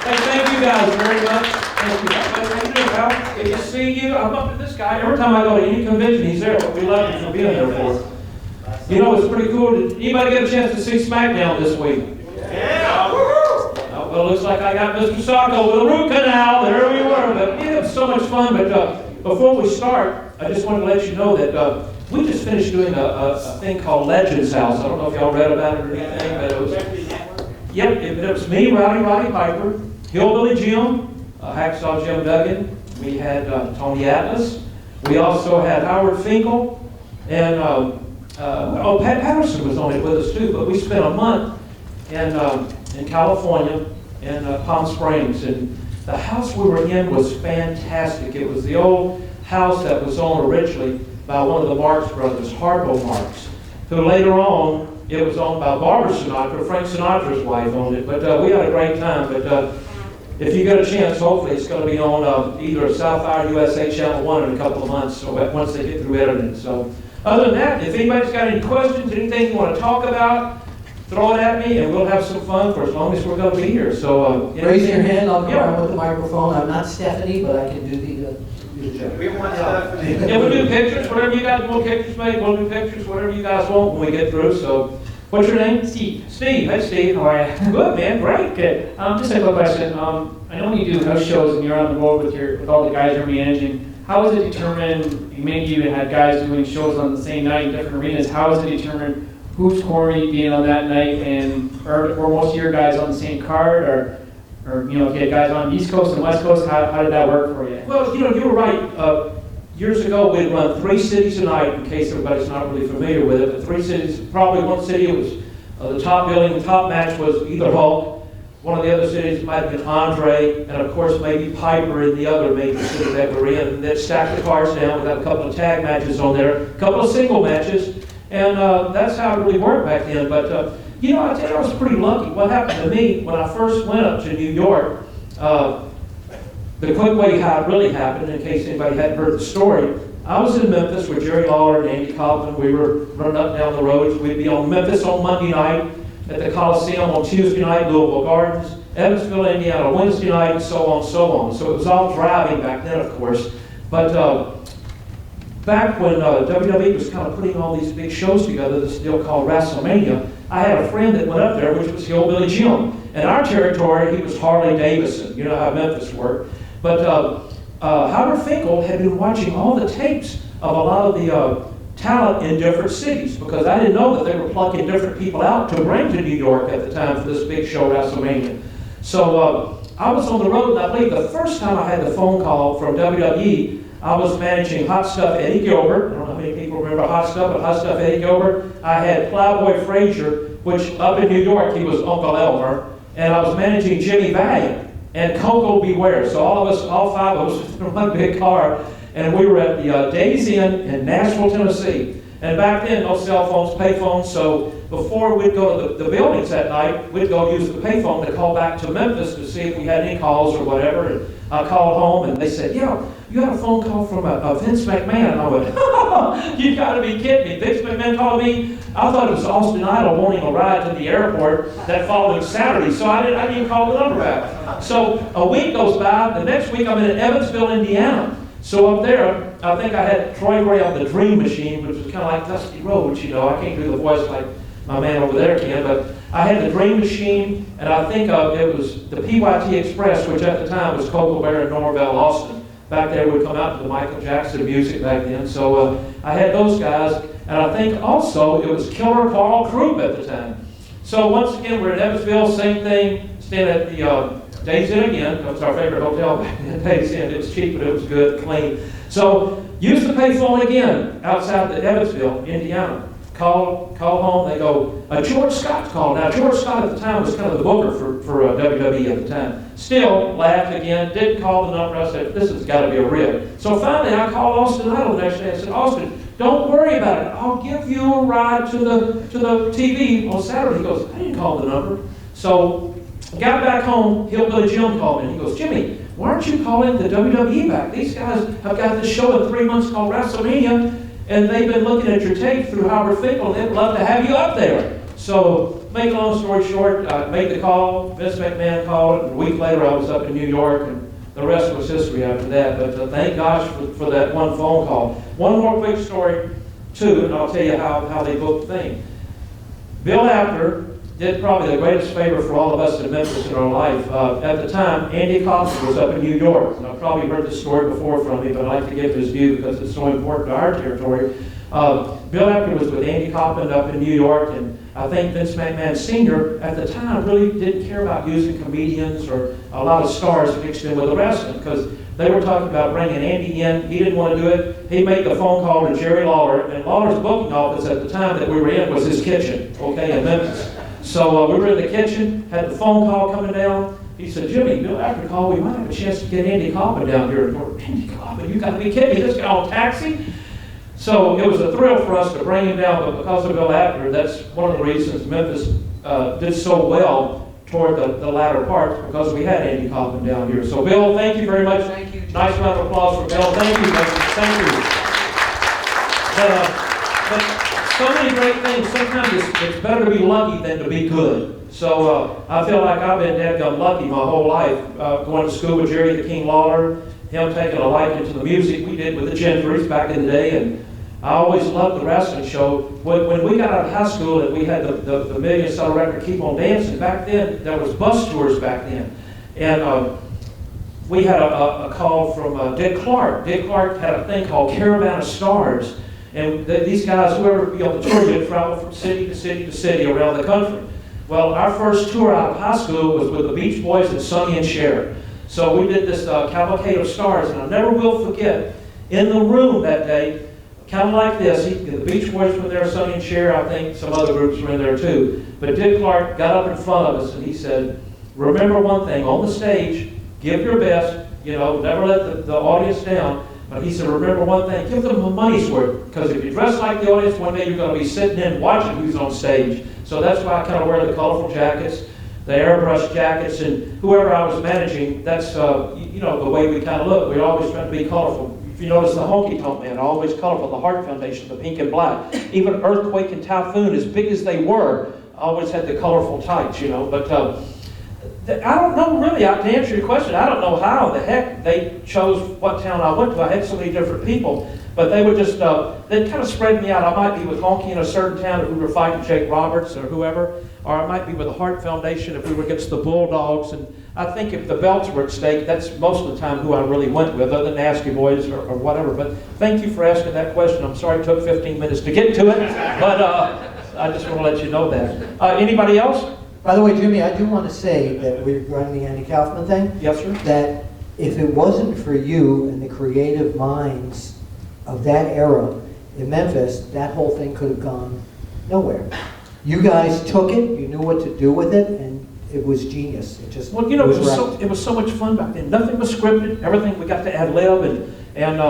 Hey, thank you guys very much. Thank you. How you doing, pal? Good to see you. I'm up to this guy. Every time I go to any convention, he's there. We love him for being there for us. You know, it's pretty cool. Did anybody get a chance to see SmackDown this week? Yeah! Well, it looks like I got Mr. Sacco with a root canal. There we were. But yeah, it was so much fun. But before we start, I just wanted to let you know that we just finished doing a thing called Legends House. I don't know if y'all read about it or anything, but it was... Yep, it was me, Roddy Piper, Hillbilly Jim, Hacksaw Jim Duggan. We had Tony Atlas. We also had Howard Finkel. And, Pat Patterson was on it with us too. But we spent a month in California, in Palm Springs. And the house we were in was fantastic. It was the old house that was owned originally by one of the Marx brothers, Hart, who later on, it was owned by Barbara Sinatra. Frank Sinatra's wife owned it. But we had a great time. But if you get a chance, hopefully it's going to be on either Sapphire USA Channel 1 in a couple of months, so once they get through editing. So other than that, if anybody's got any questions, anything you want to talk about, throw it at me, and we'll have some fun for as long as we're going to be here. So raise your hand. I'll come around with the microphone. I'm not Stephanie, but I can do the job. We want Stephanie. Yeah, we'll do pictures, whatever you guys want pictures made. We'll do pictures, whatever you guys want when we get through. So, what's your name? Steve. Steve. Hey, Steve. How are you? Good, man. Great. Good. Just a quick question. I know when you do house shows and you're on the road with all the guys you're managing, how is it determined? Maybe you had guys doing shows on the same night in different arenas. How is it determined who's Corey being on that night, and or most of your guys on the same card, or you know, if you had guys on East Coast and West Coast, how did that work for you? Well, you know, you were right. Years ago, we'd run 3 cities a night, in case everybody's not really familiar with it. But 3 cities, probably one city was the top billing, the top match was either Hulk. One of the other cities might have been Andre, and of course maybe Piper in the other major city that we're in. And they'd stack the cards down. We got a couple of tag matches on there, a couple of single matches, and that's how it really worked back then. But you know, I tell you, I was pretty lucky. What happened to me when I first went up to New York, the quick way how it really happened, in case anybody hadn't heard the story, I was in Memphis with Jerry Lawler and Andy Kaufman. We were running up and down the roads. We'd be on Memphis on Monday night, at the Coliseum on Tuesday night, Louisville Gardens, Evansville, Indiana, Wednesday night, and so on and so on. So it was all driving back then, of course. But back when WWE was kind of putting all these big shows together, this deal called WrestleMania, I had a friend that went up there, which was Hillbilly Jim. In our territory, he was Harley Davidson. You know how Memphis worked. But Howard Finkel had been watching all the tapes of a lot of the talent in different cities, because I didn't know that they were plucking different people out to bring to New York at the time for this big show, WrestleMania. So I was on the road, and I believe the first time I had the phone call from WWE, I was managing Hot Stuff Eddie Gilbert. I don't know how many people remember Hot Stuff, but Hot Stuff Eddie Gilbert. I had Plowboy Frazier, which up in New York, he was Uncle Elmer, and I was managing Jimmy Valiant and Coco Beware. So all of us, all 5 of us, in one big car, and we were at the Days Inn in Nashville, Tennessee. And back then, no cell phones, pay phones, so before we'd go to the buildings that night, we'd go use the payphone to call back to Memphis to see if we had any calls or whatever. And I called home, and they said, yeah, you had a phone call from Vince McMahon. And I went, you gotta be kidding me. Vince McMahon called me. I thought it was Austin Idol wanting a ride to the airport that following Saturday, so I didn't even call the number back. So a week goes by. The next week, I'm in Evansville, Indiana. So up there, I think I had Troy Gray on the Dream Machine, which was kind of like Dusty Rhodes, you know. I can't do the voice like my man over there can, but I had the Dream Machine, and I think it was the PYT Express, which at the time was Coco Bear and Norvell Austin. Back there would come out to the Michael Jackson music back then. So I had those guys, and I think also it was Killer Carl Krupp at the time. So once again, we're in Evansville, same thing, staying at the Days Inn again. That was our favorite hotel back then, Days Inn. It was cheap, but it was good, clean. So use the payphone again outside the Evansville, Indiana. Call home. They go, George Scott's called. Now, George Scott at the time was kind of the booker for WWE at the time. Still, laughed again, didn't call the number. I said, this has got to be a rib. So finally, I called Austin Idol the next day. I said, Austin, don't worry about it. I'll give you a ride to the TV on Saturday. He goes, I didn't call the number. So got back home, Hillbilly Jim called me. He goes, Jimmy, why aren't you calling the WWE back? These guys have got this show in 3 months called WrestleMania, and they've been looking at your tape through Howard Finkel, and they'd love to have you up there. So make a long story short, I made the call, Vince McMahon called, and a week later I was up in New York, and the rest was history after that. But thank gosh for that one phone call. One more quick story, too, and I'll tell you how they booked the thing. Bill Apter did probably the greatest favor for all of us in Memphis in our life. At the time, Andy Kaufman was up in New York. And I've probably heard this story before from him, but I'd like to give his view because it's so important to our territory. Bill Apter was with Andy Kaufman up in New York, and I think Vince McMahon Sr. at the time really didn't care about using comedians or a lot of stars mixed in with the wrestling, because they were talking about bringing Andy in. He didn't want to do it. He made the phone call to Jerry Lawler, and Lawler's booking office at the time that we were in was his kitchen, okay, in Memphis. So we were in the kitchen, had the phone call coming down. He said, Jimmy, Bill Apter called, we might have a chance to get Andy Kaufman down here. Andy Kaufman, you got to be kidding me, this guy on taxi? So it was a thrill for us to bring him down, but because of Bill Apter, that's one of the reasons Memphis did so well toward the latter part, because we had Andy Kaufman down here. So Bill, thank you very much. Thank you. Nice round of applause for Bill. Thank you, thank you. But so many great things. Sometimes it's better to be lucky than to be good. So I feel like I've been dadgum lucky my whole life, going to school with Jerry the King Lawler, him taking a liking to the music we did with the Gendrys back in the day, and I always loved the wrestling show. When we got out of high school and we had the million-seller record Keep On Dancing, back then there was bus tours back then. And we had a call from Dick Clark. Dick Clark had a thing called Caravan of Stars. And these guys, whoever would be on the tour, would travel from city to city to city around the country. Well, our first tour out of high school was with the Beach Boys and Sonny and Cher. So we did this cavalcade of stars, and I never will forget, in the room that day, kind of like this, the Beach Boys were there, Sonny and Cher, I think some other groups were in there too. But Dick Clark got up in front of us and he said, remember one thing, on the stage, give your best, never let the audience down. But he said, remember one thing, give them a money's worth. Because if you dress like the audience, one day you're going to be sitting in watching who's on stage. So that's why I kind of wear the colorful jackets, the airbrush jackets, and whoever I was managing, that's, the way we kind of look. We always try to be colorful. If you notice the honky tonk man, always colorful, the Hart Foundation, the pink and black. Even Earthquake and Typhoon, as big as they were, always had the colorful tights, But I don't know really, to answer your question, I don't know how the heck they chose what town I went to. I had so many different people, but they would just, they'd kind of spread me out. I might be with Honky in a certain town if we were fighting Jake Roberts or whoever, or I might be with the Hart Foundation if we were against the Bulldogs. And I think if the belts were at stake, that's most of the time who I really went with, other than Nasty Boys or whatever. But thank you for asking that question. I'm sorry it took 15 minutes to get to it, but I just want to let you know that. Anybody else? By the way, Jimmy, I do want to say that regarding the Andy Kaufman thing, Yes, sir. that if it wasn't for you and the creative minds of that era in Memphis, that whole thing could have gone nowhere. You guys took it, you knew what to do with it, and it was genius. It just Well, it was so much fun back then. Nothing was scripted. Everything we got to ad lib, and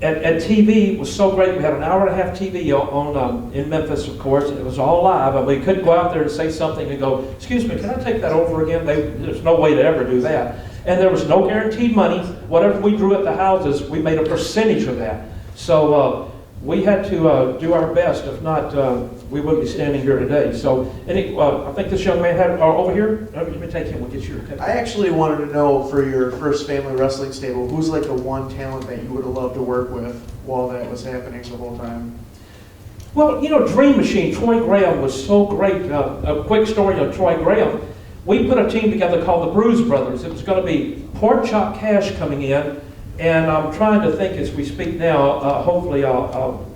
at TV was so great. We had an hour and a half TV on in Memphis, of course, and it was all live. And we couldn't go out there and say something and go, "Excuse me, can I take that over again?" There's no way to ever do that. And there was no guaranteed money. Whatever we drew at the houses, we made a percentage of that. So we had to do our best. If not, we wouldn't be standing here today. So I think this young man had over here. Let me take him. We'll get your. I actually wanted to know, for your first family wrestling stable, who's like the one talent that you would have loved to work with while that was happening the whole time? Well, Dream Machine, Troy Graham was so great. A quick story of Troy Graham. We put a team together called the Boyz Brothers. It was going to be Pork Chop Cash coming in, and I'm trying to think as we speak now. Hopefully I'll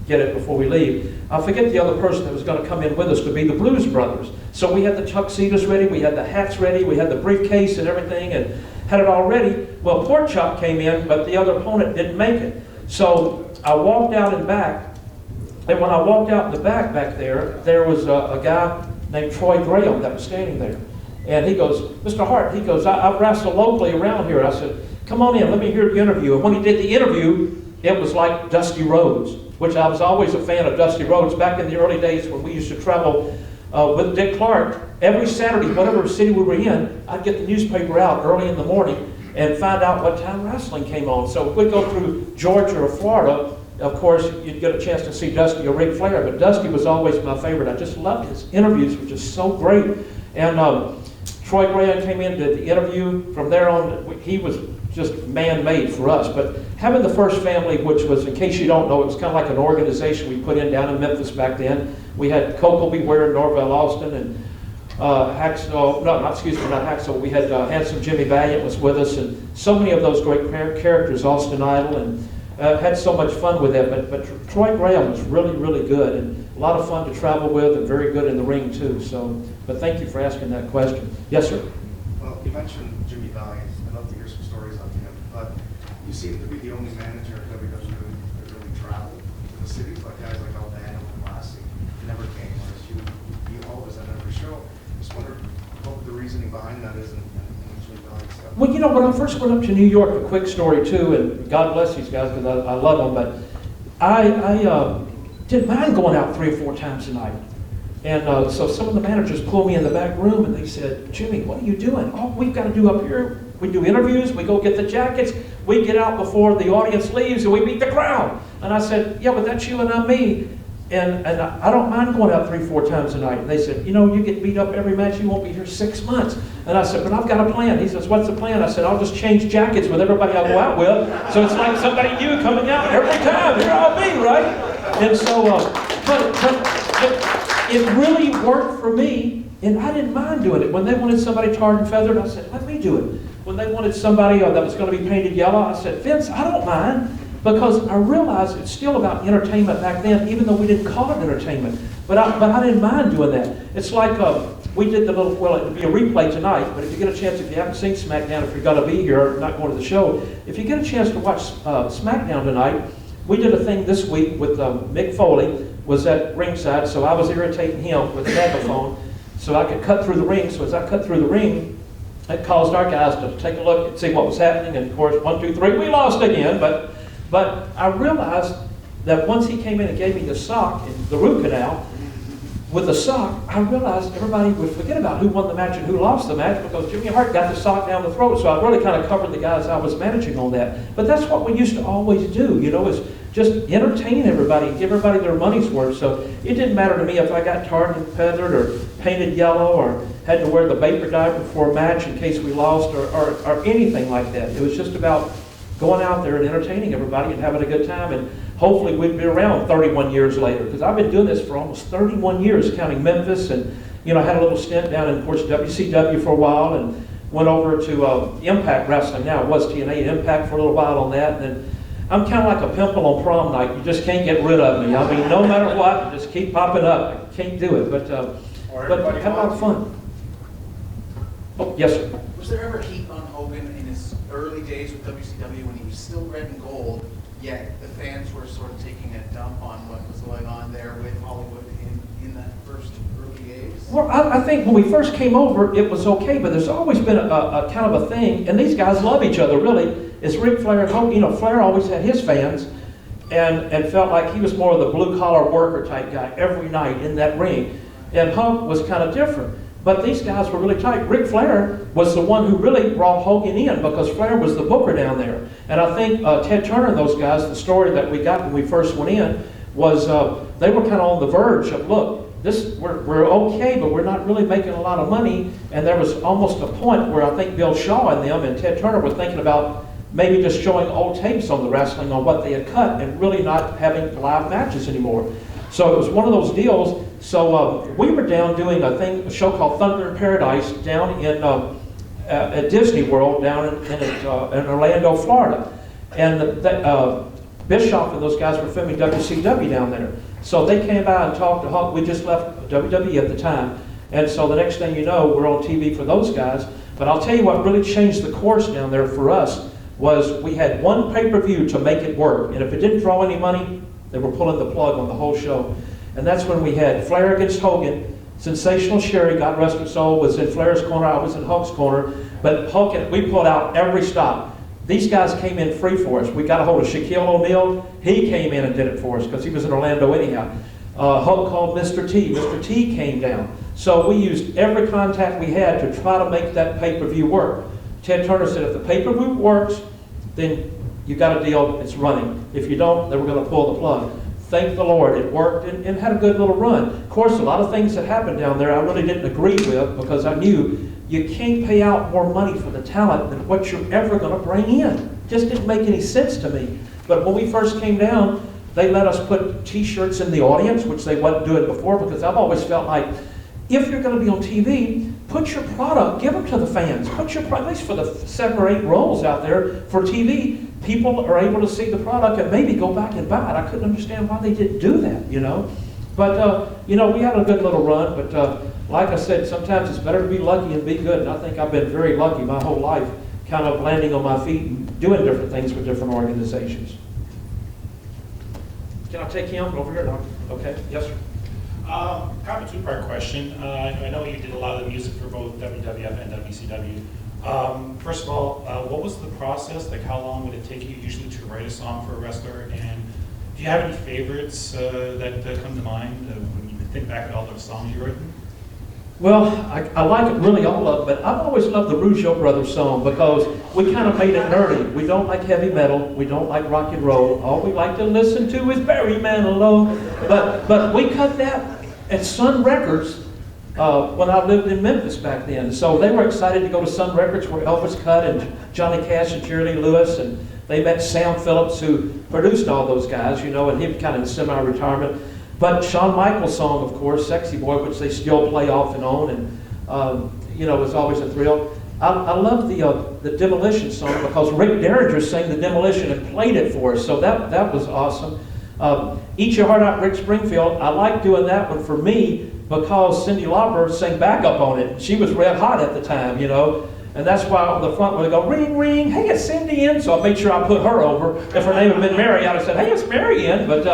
get it before we leave. I forget the other person that was going to come in with us to be the Boyz Brothers. So we had the tuxedos ready, we had the hats ready, we had the briefcase and everything, and had it all ready. Well, Pork Chop came in, but the other opponent didn't make it. So I walked out in back, and when I walked out in the back there was a guy named Troy Graham that was standing there. And he goes, "Mr. Hart," he goes, "I wrestle locally around here." I said, "Come on in, let me hear the interview." And when he did the interview, it was like Dusty Rhodes, which I was always a fan of Dusty Rhodes. Back in the early days when we used to travel with Dick Clark, every Saturday, whatever city we were in, I'd get the newspaper out early in the morning and find out what time wrestling came on. So if we'd go through Georgia or Florida, of course, you'd get a chance to see Dusty or Ric Flair, but Dusty was always my favorite. I just loved his interviews, which is so great. And Troy Graham came in, did the interview. From there on, he was just man-made for us. But having the First Family, which was, in case you don't know, it was kind of like an organization we put in down in Memphis back then. We had Coco Beware, Norvell Austin, and Hacksaw, no, not, excuse me, not Hacksaw. We had Handsome Jimmy Valiant was with us, and so many of those great characters, Austin Idol, and had so much fun with them. But Troy Graham was really, really good, and a lot of fun to travel with, and very good in the ring too. So, but thank you for asking that question. Yes, sir. Well, you mentioned Jimmy Valiant. I'd love to hear some stories on him, but you seem to be the only manager at WWE that really traveled to the cities, like guys like Albano and Lassie never came, whereas you always at every show. Just wonder what the reasoning behind that is and Jimmy Valiant stuff. Well, you know, when I first went up to New York, a quick story too, and God bless these guys because I love them, but I didn't mind going out 3 or 4 times a night. And so some of the managers pulled me in the back room and they said, Jimmy, what are you doing? All we've got to do up here, we do interviews, we go get the jackets, we get out before the audience leaves and we meet the crowd. And I said, yeah, but that's you and I'm me. And I don't mind going out 3 or 4 times a night. And they said, you know, you get beat up every match, you won't be here 6 months. And I said, but I've got a plan. He says, what's the plan? I said, I'll just change jackets with everybody I go out with. So it's like somebody new coming out every time. Here I'll be, right? And so, but it really worked for me, and I didn't mind doing it. When they wanted somebody tarred and feathered, I said, let me do it. When they wanted somebody that was going to be painted yellow, I said, Vince, I don't mind, because I realized it's still about entertainment back then, even though we didn't call it entertainment. But I didn't mind doing that. It's like we did the little, well, it'll be a replay tonight, but if you get a chance, if you haven't seen SmackDown, if you're going to be here, not going to the show, if you get a chance to watch SmackDown tonight, we did a thing this week with Mick Foley, was at ringside, so I was irritating him with a megaphone so I could cut through the ring. So as I cut through the ring, it caused our guys to take a look and see what was happening. And of course, 1, 2, 3, we lost again. But I realized that once he came in and gave me the sock in the root canal, with the sock, I realized everybody would forget about who won the match and who lost the match because Jimmy Hart got the sock down the throat. So I really kind of covered the guys I was managing on that. But that's what we used to always do, you know, is just entertain everybody, give everybody their money's worth. So it didn't matter to me if I got tarred and feathered or painted yellow or had to wear the vapor dye before a match in case we lost or anything like that. It was just about going out there and entertaining everybody and having a good time. And hopefully we'd be around 31 years later, because I've been doing this for almost 31 years, counting Memphis, and you know, I had a little stint down in, of course, WCW for a while, and went over to Impact Wrestling. Now it was TNA Impact for a little while on that, and then I'm kind of like a pimple on prom night. You just can't get rid of me. I mean, no matter what, just keep popping up. I can't do it, but had a lot of fun. Oh, yes, sir. Was there ever heat on Hogan in his early days with WCW when he was still red and gold, yet the fans were sort of taking a dump on what was going on there with Hollywood in that first early days? Well, I think when we first came over, it was okay, but there's always been a kind of a thing, and these guys love each other, really, is Ric Flair and Hogan. You know, Flair always had his fans, and felt like he was more of the blue-collar worker type guy every night in that ring, and Hunk was kind of different. But these guys were really tight. Ric Flair was the one who really brought Hogan in because Flair was the booker down there. And I think Ted Turner and those guys, the story that we got when we first went in was they were kind of on the verge of, look, we're okay, but we're not really making a lot of money. And there was almost a point where I think Bill Shaw and them and Ted Turner were thinking about maybe just showing old tapes on the wrestling on what they had cut and really not having live matches anymore. So it was one of those deals. So we were down doing a show called Thunder in Paradise down in at Disney World down in Orlando, Florida. And Bischoff and those guys were filming WCW down there. So they came by and talked to Hunk. We just left WWE at the time. And so the next thing you know, we're on TV for those guys. But I'll tell you what really changed the course down there for us was we had one pay-per-view to make it work. And if it didn't draw any money, they were pulling the plug on the whole show. And that's when we had Flair against Hogan. Sensational Sherry, God rest her soul, was in Flair's corner. I was in Hunk's corner. But Hunk, we pulled out every stop. These guys came in free for us. We got a hold of Shaquille O'Neal. He came in and did it for us because he was in Orlando anyhow. Hunk called Mr. T. Mr. T came down. So we used every contact we had to try to make that pay-per-view work. Ted Turner said, if the pay-per-view works, then you got a deal, it's running. If you don't, they were going to pull the plug. Thank the Lord, it worked and had a good little run. Of course, a lot of things that happened down there I really didn't agree with because I knew you can't pay out more money for the talent than what you're ever going to bring in. Just didn't make any sense to me. But when we first came down, they let us put t-shirts in the audience, which they wasn't doing before, because I've always felt like if you're going to be on TV, put your product, give them to the fans. Put your product, at least for the 7 or 8 roles out there for TV, people are able to see the product and maybe go back and buy it. I couldn't understand why they didn't do that, you know. But, you know, we had a good little run. But like I said, sometimes it's better to be lucky and be good. And I think I've been very lucky my whole life, kind of landing on my feet and doing different things with different organizations. Can I take him over here? No? Okay, yes, sir. Kind of a two-part question. I know you did a lot of the music for both WWF and WCW. First of all, what was the process? Like, how long would it take you usually to write a song for a wrestler? And do you have any favorites that come to mind when you think back at all those songs you wrote? Well, I like really all of them, but I've always loved the Reju Brothers song because we kind of made it nerdy. We don't like heavy metal. We don't like rock and roll. All we like to listen to is Barry Manilow. But we cut that at Sun Records when I lived in Memphis back then. So they were excited to go to Sun Records where Elvis cut and Johnny Cash and Jerry Lee Lewis, and they met Sam Phillips, who produced all those guys, you know, and he was kind of in semi-retirement. But Shawn Michaels' song, of course, Sexy Boy, which they still play off and on, and you know, was always a thrill. I love the Demolition song because Rick Derringer sang the Demolition and played it for us, so that was awesome. Eat Your Heart Out, Rick Springfield. I like doing that one for me because Cyndi Lauper sang backup on it. She was red hot at the time, you know, and that's why on the front where they go, ring, ring, hey, it's Cindy in. So I made sure I put her over. If her name had been Mary, I'd have said, hey, it's Mary in. But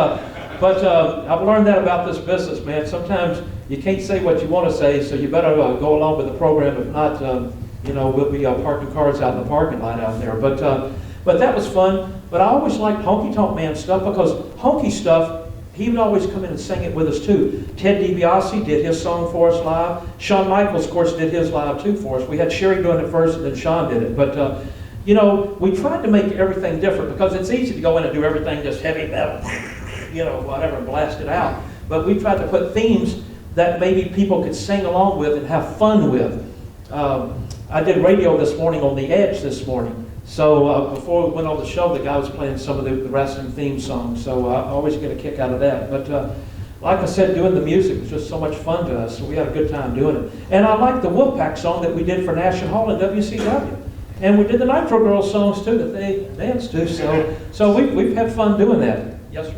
I've learned that about this business, man. Sometimes you can't say what you want to say, so you better go along with the program. If not, you know, we'll be parking cars out in the parking lot out there. But that was fun. But I always liked Honky Tonk Man stuff because honky stuff, he would always come in and sing it with us too. Ted DiBiase did his song for us live. Shawn Michaels, of course, did his live too for us. We had Sherry doing it first and then Shawn did it. But, you know, we tried to make everything different because it's easy to go in and do everything just heavy metal, you know, whatever, and blast it out. But we tried to put themes that maybe people could sing along with and have fun with. I did radio this morning on The Edge this morning. So before we went on the show, the guy was playing some of the wrestling theme songs. So I always get a kick out of that. But like I said, doing the music was just so much fun to us. So we had a good time doing it. And I like the Wolfpack song that we did for Nash and Hall and WCW. And we did the Nitro Girls songs too that they danced to. So we've had fun doing that. Yes, sir.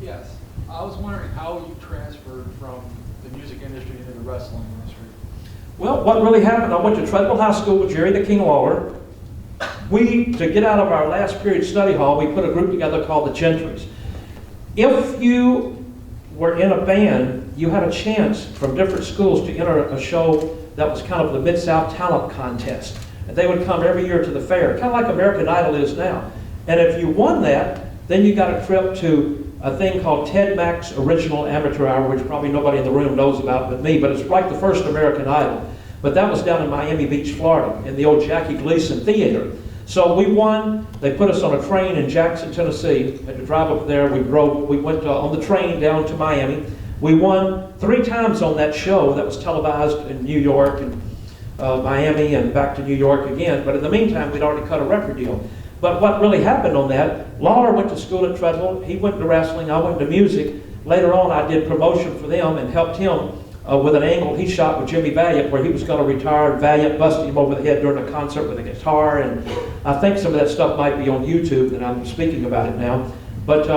Yes. I was wondering how you transferred from the music industry into the wrestling industry. Well, what really happened, I went to Treadwell High School with Jerry the King Lawler. To get out of our last period study hall, we put a group together called the Gentrys. If you were in a band, you had a chance from different schools to enter a show that was kind of the Mid-South Talent Contest. And they would come every year to the fair, kind of like American Idol is now. And if you won that, then you got a trip to a thing called Ted Mack's Original Amateur Hour, which probably nobody in the room knows about but me, but it's like the first American Idol. But that was down in Miami Beach, Florida, in the old Jackie Gleason Theater. So we won. They put us on a train in Jackson, Tennessee. Had to drive up there. We went on the train down to Miami. We won 3 times on that show that was televised in New York and Miami and back to New York again. But in the meantime, we'd already cut a record deal. But what really happened on that, Lawler went to school at Treadwell. He went to wrestling. I went to music. Later on, I did promotion for them and helped him with an angle he shot with Jimmy Valiant where he was going to retire. Valiant busted him over the head during a concert with a guitar, and I think some of that stuff might be on YouTube, and I'm speaking about it now. But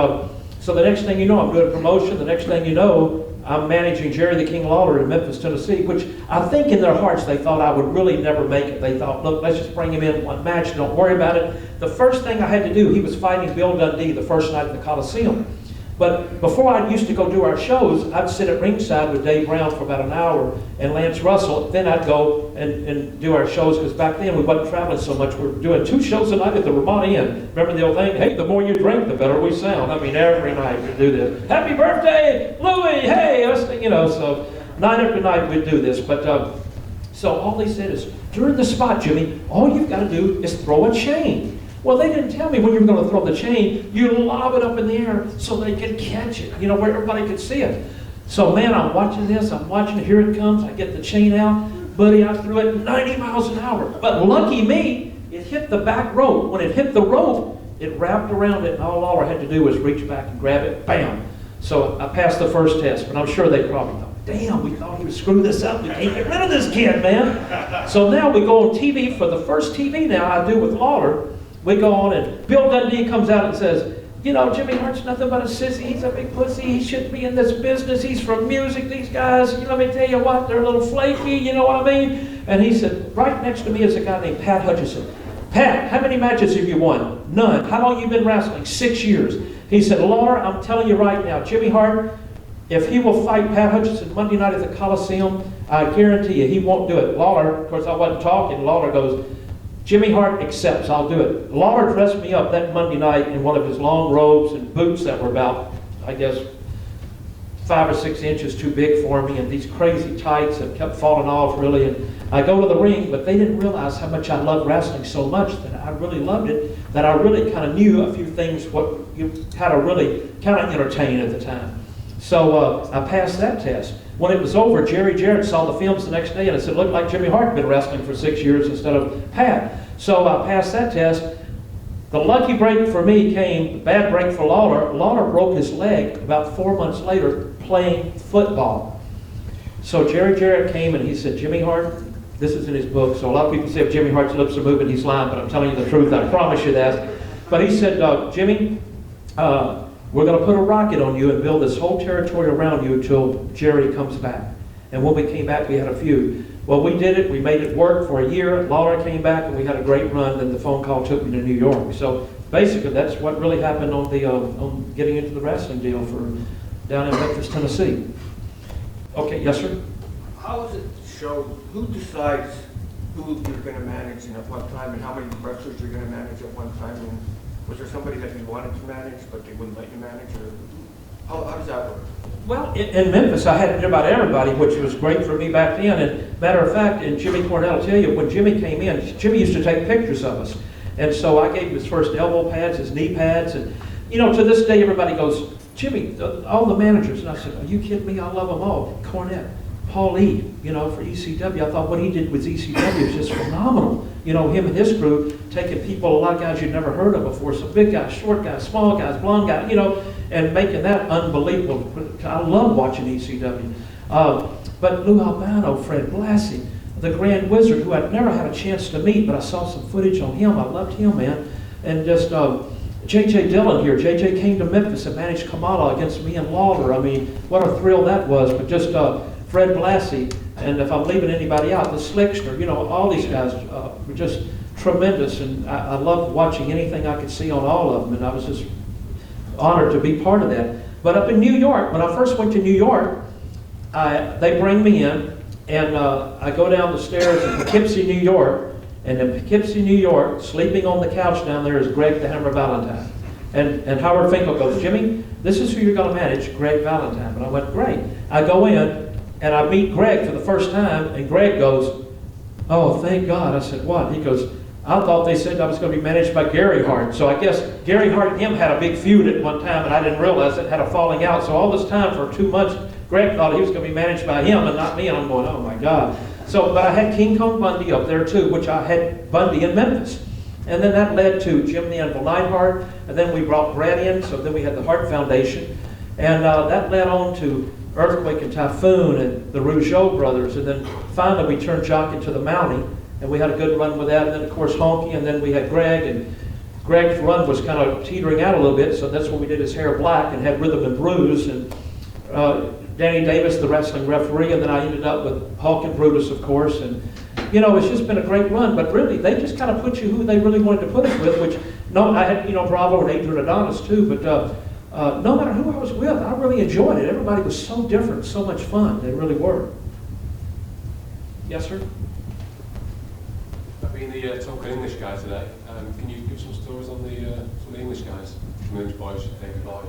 so the next thing you know, I'm doing promotion. The next thing you know, I'm managing Jerry the King Lawler in Memphis, Tennessee, which I think in their hearts they thought I would really never make it. They thought, look, let's just bring him in one match, don't worry about it. The first thing I had to do, he was fighting Bill Dundee the first night at the Coliseum. But before I used to go do our shows, I'd sit at ringside with Dave Brown for about an hour and Lance Russell. Then I'd go and do our shows because back then we wasn't traveling so much. We were doing 2 shows a night at the Ramada Inn. Remember the old thing? Hey, the more you drink, the better we sound. I mean, every night we'd do this. Happy birthday, Louie! Hey, you know. So night after night we'd do this. But so all they said is during the spot, Jimmy, all you've got to do is throw a chain. Well, they didn't tell me when you were going to throw the chain. You lob it up in the air so they could catch it, you know, where everybody could see it. So, man, I'm watching this. I'm watching it. Here it comes. I get the chain out. Buddy, I threw it 90 miles an hour. But lucky me, it hit the back rope. When it hit the rope, it wrapped around it, and all I had to do was reach back and grab it. Bam! So I passed the first test, but I'm sure they probably thought, damn, we thought he would screw this up. We can't get rid of this kid, man. So now we go on TV for the first TV now I do with Lawler. We go on, and Bill Dundee comes out and says, you know, Jimmy Hart's nothing but a sissy. He's a big pussy. He shouldn't be in this business. He's from music. These guys, you know, let me tell you what, they're a little flaky, you know what I mean? And he said, right next to me is a guy named Pat Hutchison. Pat, how many matches have you won? None. How long have you been wrestling? 6 years. He said, Lawler, I'm telling you right now, Jimmy Hart, if he will fight Pat Hutchison Monday night at the Coliseum, I guarantee you he won't do it. Lawler, of course I wasn't talking, Lawler goes, Jimmy Hart accepts, I'll do it. Lawler dressed me up that Monday night in one of his long robes and boots that were about, I guess, 5 or 6 inches too big for me, and these crazy tights that kept falling off really. And I go to the ring, but they didn't realize how much I loved wrestling so much that I really loved it, that I really kind of knew a few things, what you how to really kind of entertain at the time. So I passed that test. When it was over, Jerry Jarrett saw the films the next day, and it said, looked like Jimmy Hart had been wrestling for 6 years instead of Pat. So I passed that test. The lucky break for me came, the bad break for Lawler. Lawler broke his leg about 4 months later playing football. So Jerry Jarrett came and he said, Jimmy Hart, this is in his book, so a lot of people say if Jimmy Hart's lips are moving, he's lying, but I'm telling you the truth, I promise you that. But he said, Jimmy, we're going to put a rocket on you and build this whole territory around you until Jerry comes back. And when we came back, we had a feud. Well, we did it. We made it work for a year. Lawler came back, and we had a great run. Then the phone call took me to New York. So basically, that's what really happened on the on getting into the wrestling deal for down in Memphis, Tennessee. Okay, yes, sir. How is it show? Who decides who you're going to manage and at what time, and how many wrestlers you're going to manage at one time? And was there somebody that you wanted to manage but they wouldn't let you manage, or how does that work? Well, in Memphis, I had about everybody, which was great for me back then. And matter of fact, and Jimmy Cornell will tell you, when Jimmy came in, Jimmy used to take pictures of us. And so I gave him his first elbow pads, his knee pads. And, you know, to this day, everybody goes, Jimmy, all the managers. And I said, are you kidding me? I love them all. Cornette, Paul E., you know, for ECW. I thought what he did with ECW was just phenomenal. You know, him and his crew, taking people, a lot of guys you'd never heard of before, some big guys, short guys, small guys, blonde guys, you know, and making that unbelievable. I love watching ECW. But Lou Albano, Fred Blassie, the Grand Wizard, who I'd never had a chance to meet, but I saw some footage on him. I loved him, man. And just J.J. Dillon here. J.J. came to Memphis and managed Kamala against me and Lawler. I mean, what a thrill that was. But just Fred Blassie, and if I'm leaving anybody out, the Slickster, you know, all these guys were just tremendous. And I loved watching anything I could see on all of them. And I was just honored to be part of that. But up in New York, when I first went to New York, they bring me in, and I go down the stairs in Poughkeepsie, New York, and in Poughkeepsie, New York, sleeping on the couch down there is Greg the Hammer Valentine. And Howard Finkel goes, Jimmy, this is who you're going to manage, Greg Valentine. And I went, great. I go in, and I meet Greg for the first time, and Greg goes, oh, thank God. I said, what? He goes, I thought they said I was going to be managed by Gary Hart. So I guess Gary Hart and him had a big feud at one time, and I didn't realize it, had a falling out. So all this time, for 2 months, Greg thought he was going to be managed by him and not me, and I'm going, oh my God. So, but I had King Kong Bundy up there too, which I had Bundy in Memphis. And then that led to Jim the Anvil Neidhart, and then we brought Brad in, so then we had the Hart Foundation. And that led on to Earthquake and Typhoon and the Reju Brothers, and then finally we turned Jock into the Mountie, and we had a good run with that. And then of course Honky, and then we had Greg, and Greg's run was kind of teetering out a little bit, so that's when we did his hair black and had Rhythm and Bruise, and Danny Davis, the wrestling referee, and then I ended up with Hulk and Brutus, of course. And you know, it's just been a great run. But really, they just kind of put you who they really wanted to put us with. Which I had, you know, Bravo and Adrian Adonis too. But no matter who I was with, I really enjoyed it. Everybody was so different, so much fun. They really were. Yes, sir. I've been the token English guy today. Can you give some stories on some of the English guys? Some English boys, David Boy.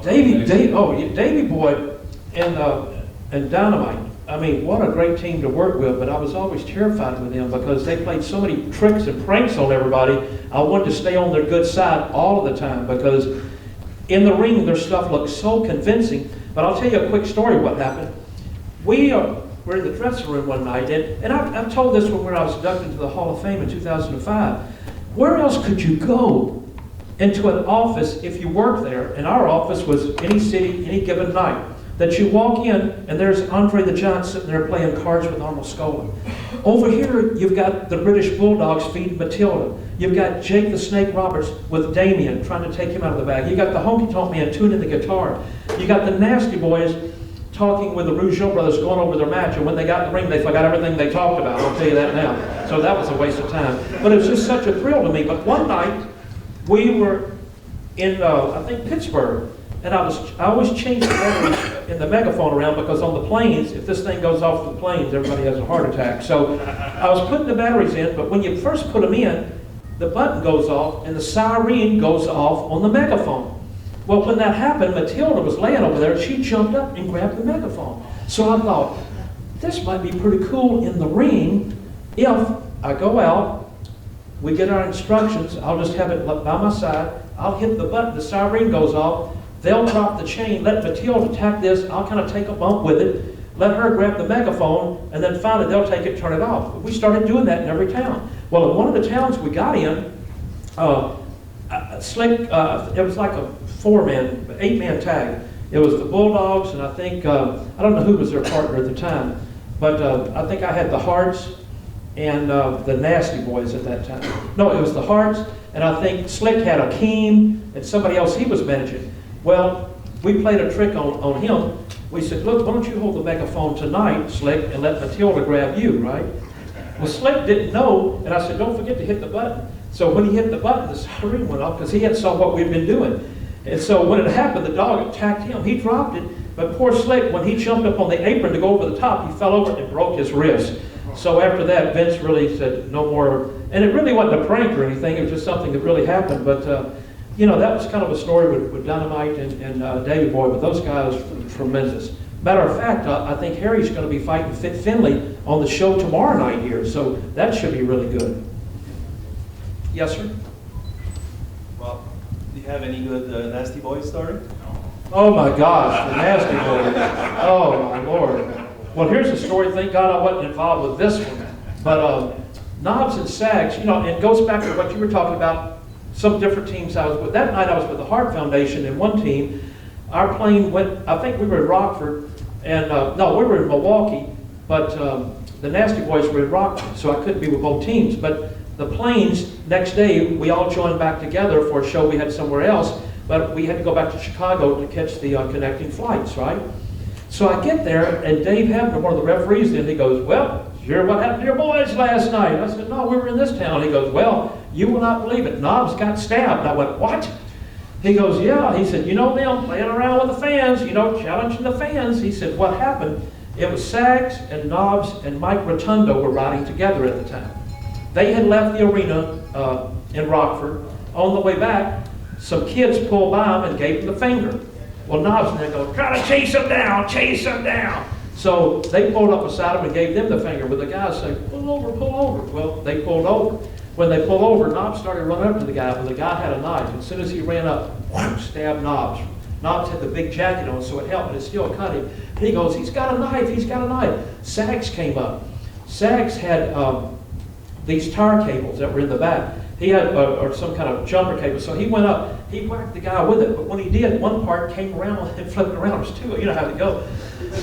Davey Boy and Dynamite. I mean, what a great team to work with, but I was always terrified with them because they played so many tricks and pranks on everybody. I wanted to stay on their good side all of the time because in the ring, their stuff looked so convincing. But I'll tell you a quick story what happened. We were in the dressing room one night, and I've told this one when I was inducted into the Hall of Fame in 2005. Where else could you go into an office if you worked there? And our office was any city, any given night. That you walk in, and there's Andre the Giant sitting there playing cards with Arnold Scola. Over here, you've got the British Bulldogs feeding Matilda. You've got Jake the Snake Roberts with Damien trying to take him out of the bag. You got the Honky Tonk Man tuning the guitar. You got the Nasty Boys talking with the Reju Brothers going over their match, and when they got in the ring, they forgot everything they talked about. I'll tell you that now. So that was a waste of time. But it was just such a thrill to me. But one night, we were in, I think, Pittsburgh, and I always change the batteries in the megaphone around because on the planes, if this thing goes off the planes, everybody has a heart attack. So I was putting the batteries in, but when you first put them in, the button goes off and the siren goes off on the megaphone. Well, when that happened, Matilda was laying over there. She jumped up and grabbed the megaphone. So I thought, this might be pretty cool in the ring if I go out, we get our instructions, I'll just have it by my side, I'll hit the button, the siren goes off, they'll drop the chain, let Matilda attack this, I'll kind of take a bump with it, let her grab the megaphone, and then finally they'll take it, turn it off. We started doing that in every town. Well, in one of the towns we got in, Slick, it was like a 8-man tag. It was the Bulldogs, and I think, I don't know who was their partner at the time, but I think I had the Harts and the Nasty Boys at that time. No, it was the Harts, and I think Slick had Akeem and somebody else he was managing. Well, we played a trick on him. We said, look, why don't you hold the megaphone tonight, Slick, and let Matilda grab you, right? Well, Slick didn't know, and I said, don't forget to hit the button. So when he hit the button, the siren went off because he had saw what we'd been doing. And so when it happened, the dog attacked him. He dropped it, but poor Slick, when he jumped up on the apron to go over the top, he fell over and broke his wrist. So after that, Vince really said no more. And it really wasn't a prank or anything. It was just something that really happened. But, you know, that was kind of a story with Dynamite and Davey Boy. But those guys were tremendous. Matter of fact, I think Harry's going to be fighting Fit Finley on the show tomorrow night here. So that should be really good. Yes, sir? Well, do you have any good Nasty Boy story? Oh my gosh, the Nasty Boys. Oh my Lord. Well, here's a story. Thank God I wasn't involved with this one. But Knobs and Sags, you know, it goes back to what you were talking about, some different teams I was with. That night I was with the Hart Foundation in one team. Our plane went, I think we were in Rockford, and no, we were in Milwaukee, but the Nasty Boys were in Rockford, so I couldn't be with both teams. But the planes, next day, we all joined back together for a show we had somewhere else, but we had to go back to Chicago to catch the connecting flights, right? So I get there, and Dave Hebner, one of the referees, then he goes, well, did you hear what happened to your boys last night? I said, no, we were in this town. He goes, well, you will not believe it. Knobs got stabbed. I went, what? He goes, yeah. He said, you know them, playing around with the fans, you know, challenging the fans. He said, what happened? It was Sags and Knobs and Mike Rotundo were riding together at the time. They had left the arena in Rockford. On the way back, some kids pulled by them and gave them the finger. Well, Knobs and they go, try to chase them down, chase them down. So they pulled up beside him and gave them the finger. But the guys say, pull over, pull over. Well, they pulled over. When they pulled over, Knobs started running up to the guy, but the guy had a knife. As soon as he ran up, whoosh, stabbed Knobs. Knobs had the big jacket on, so it helped, but it still cut him. And he goes, he's got a knife, he's got a knife. Sags came up. Sags had these tire cables that were in the back. He had or some kind of jumper cable, so he went up, he whacked the guy with it, but when he did, one part came around and flipped around. There's two, you know how to go.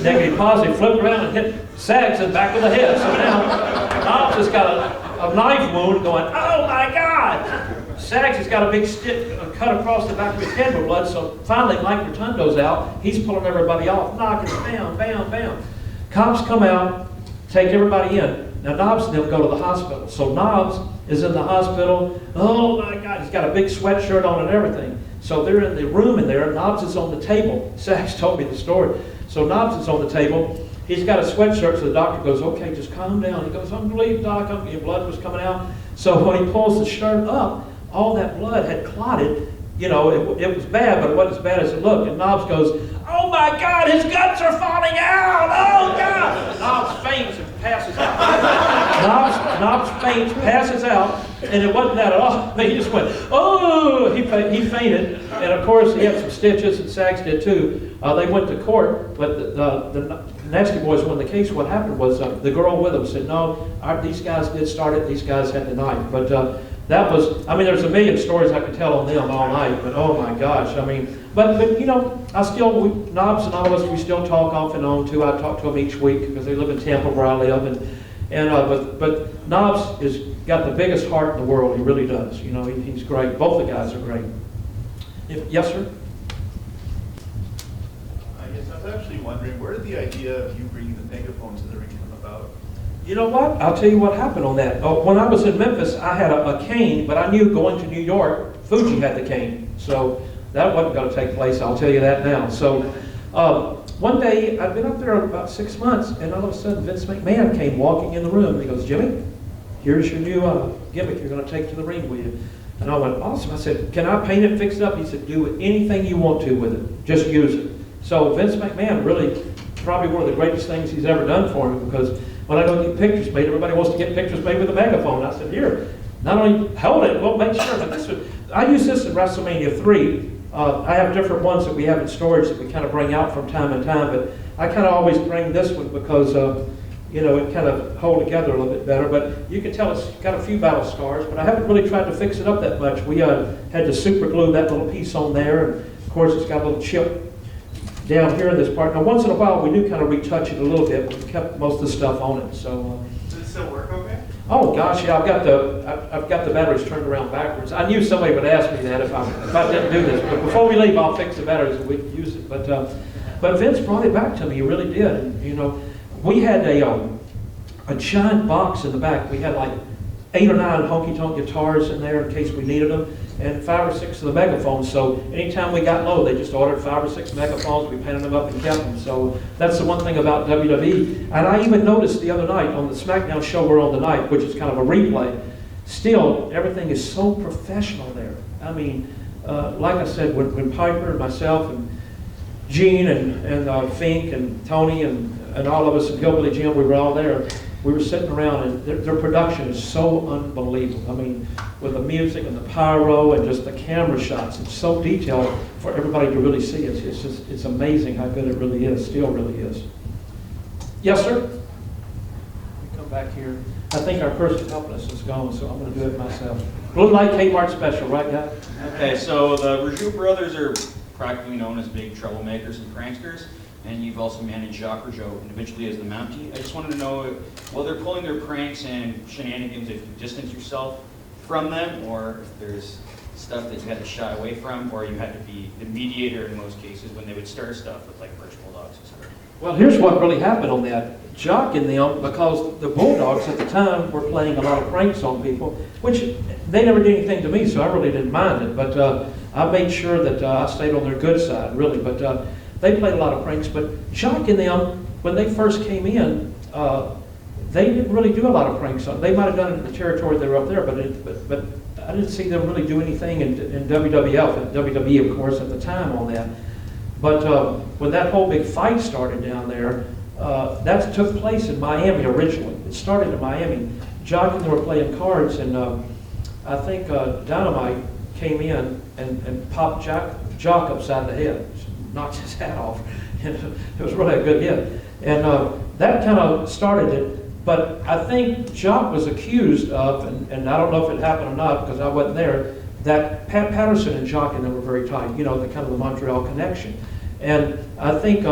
Negative, positive, flipped around and hit Sags in the back of the head. So now, Knobs has got a knife wound going, oh my God! Sags has got a big stick cut across the back of his head with blood, so finally Mike Rotundo's out. He's pulling everybody off, knocking, bam, bam, bam. Cops come out, take everybody in. Now Knobs and them go to the hospital. So Knobs is in the hospital. Oh my God, he's got a big sweatshirt on and everything. So they're in the room in there. Knobs is on the table. Sags told me the story. So Knobs is on the table. He's got a sweatshirt, so the doctor goes, okay, just calm down. He goes, I'm bleeding, doc. Your blood was coming out. So when he pulls the shirt up, all that blood had clotted you know, it was bad, but it wasn't as bad as it looked. And Knobs goes, "Oh my God, his guts are falling out! Oh God!" Knobs faints and passes out. Knobs faints, passes out, and it wasn't that at all. He just went, "Oh!" He fainted, and of course he had some stitches, and Sags did too. They went to court, but the Nasty Boys won the case. What happened was the girl with them said, "No, these guys did start it. These guys had the knife." But that was, I mean, there's a million stories I could tell on them all night, but oh my gosh, I mean, but you know, Knobs and all of us, we still talk off and on too. I talk to them each week because they live in Tampa where I live, but Knobs has got the biggest heart in the world. He really does. You know, he's great. Both the guys are great. Yes, sir? Yes, I was actually wondering, where did the idea of you bringing the megaphone to the ring come about? You know what? I'll tell you what happened on that. When I was in Memphis, I had a cane, but I knew going to New York, Fuji had the cane. So that wasn't going to take place, I'll tell you that now. So one day, I'd been up there about 6 months, and all of a sudden Vince McMahon came walking in the room. He goes, "Jimmy, here's your new gimmick you're going to take to the ring with you." And I went, "Awesome." I said, "Can I paint it, fix it up?" He said, "Do anything you want to with it. Just use it." So Vince McMahon really, probably one of the greatest things he's ever done for me, because when I go get pictures made, everybody wants to get pictures made with a megaphone. I said, "Here, not only hold it, we'll make sure." But I use this in WrestleMania 3. I have different ones that we have in storage that we kind of bring out from time to time, but I kind of always bring this one because, you know, it kind of hold together a little bit better. But you can tell it's got a few battle scars, but I haven't really tried to fix it up that much. We had to super glue that little piece on there, and of course it's got a little chip down here in this part. Now once in a while we do kind of retouch it a little bit, but we kept most of the stuff on it. So Does it still work okay? oh gosh, yeah, I've got the batteries turned around backwards. I knew somebody would ask me that if I didn't do this. But before we leave, I'll fix the batteries and we can use it. But Vince brought it back to me. He really did. And, you know, we had a giant box in the back. We had like 8 or 9 honky-tonk guitars in there in case we needed them, and 5 or 6 of the megaphones. So anytime we got low, they just ordered 5 or 6 megaphones. We painted them up and kept them. So that's the one thing about WWE. And I even noticed the other night on the SmackDown show we're on tonight, which is kind of a replay, still everything is so professional there. I mean, like I said, when Piper and myself and Gene and Fink and Tony and all of us in Hillbilly Jim, we were all there. We were sitting around, and their production is so unbelievable. I mean, with the music and the pyro and just the camera shots, it's so detailed for everybody to really see. It's amazing how good it really is, still really is. Yes, sir? You come back here. I think our person helping us is gone, so I'm going to do it myself. Blue Light Kmart special, right, guy? Okay, so the Reju Brothers are practically known as big troublemakers and pranksters. And you've also managed Jacques Rougeau individually as the Mountie. I just wanted to know, while they're pulling their pranks and shenanigans, if you distance yourself from them, or if there's stuff that you had to shy away from, or you had to be the mediator in most cases when they would start stuff with like Birch Bulldogs, etc. Well, here's what really happened on that. Jacques and them, because the Bulldogs at the time were playing a lot of pranks on people, which they never did anything to me, so I really didn't mind it. But I made sure that I stayed on their good side, really. But they played a lot of pranks, but Jacques and them, when they first came in, they didn't really do a lot of pranks. They might have done it in the territory they were up there, but I didn't see them really do anything in WWF and WWE, of course, at the time on that. But when that whole big fight started down there, that took place in Miami originally. It started in Miami. Jacques and they were playing cards, and I think Dynamite came in and popped Jacques upside the head. Knocked his hat off. It was really a good hit. And that kind of started it. But I think Jacques was accused of, and I don't know if it happened or not because I wasn't there, that Pat Patterson and Jacques and them were very tight, you know, the kind of the Montreal connection. And I think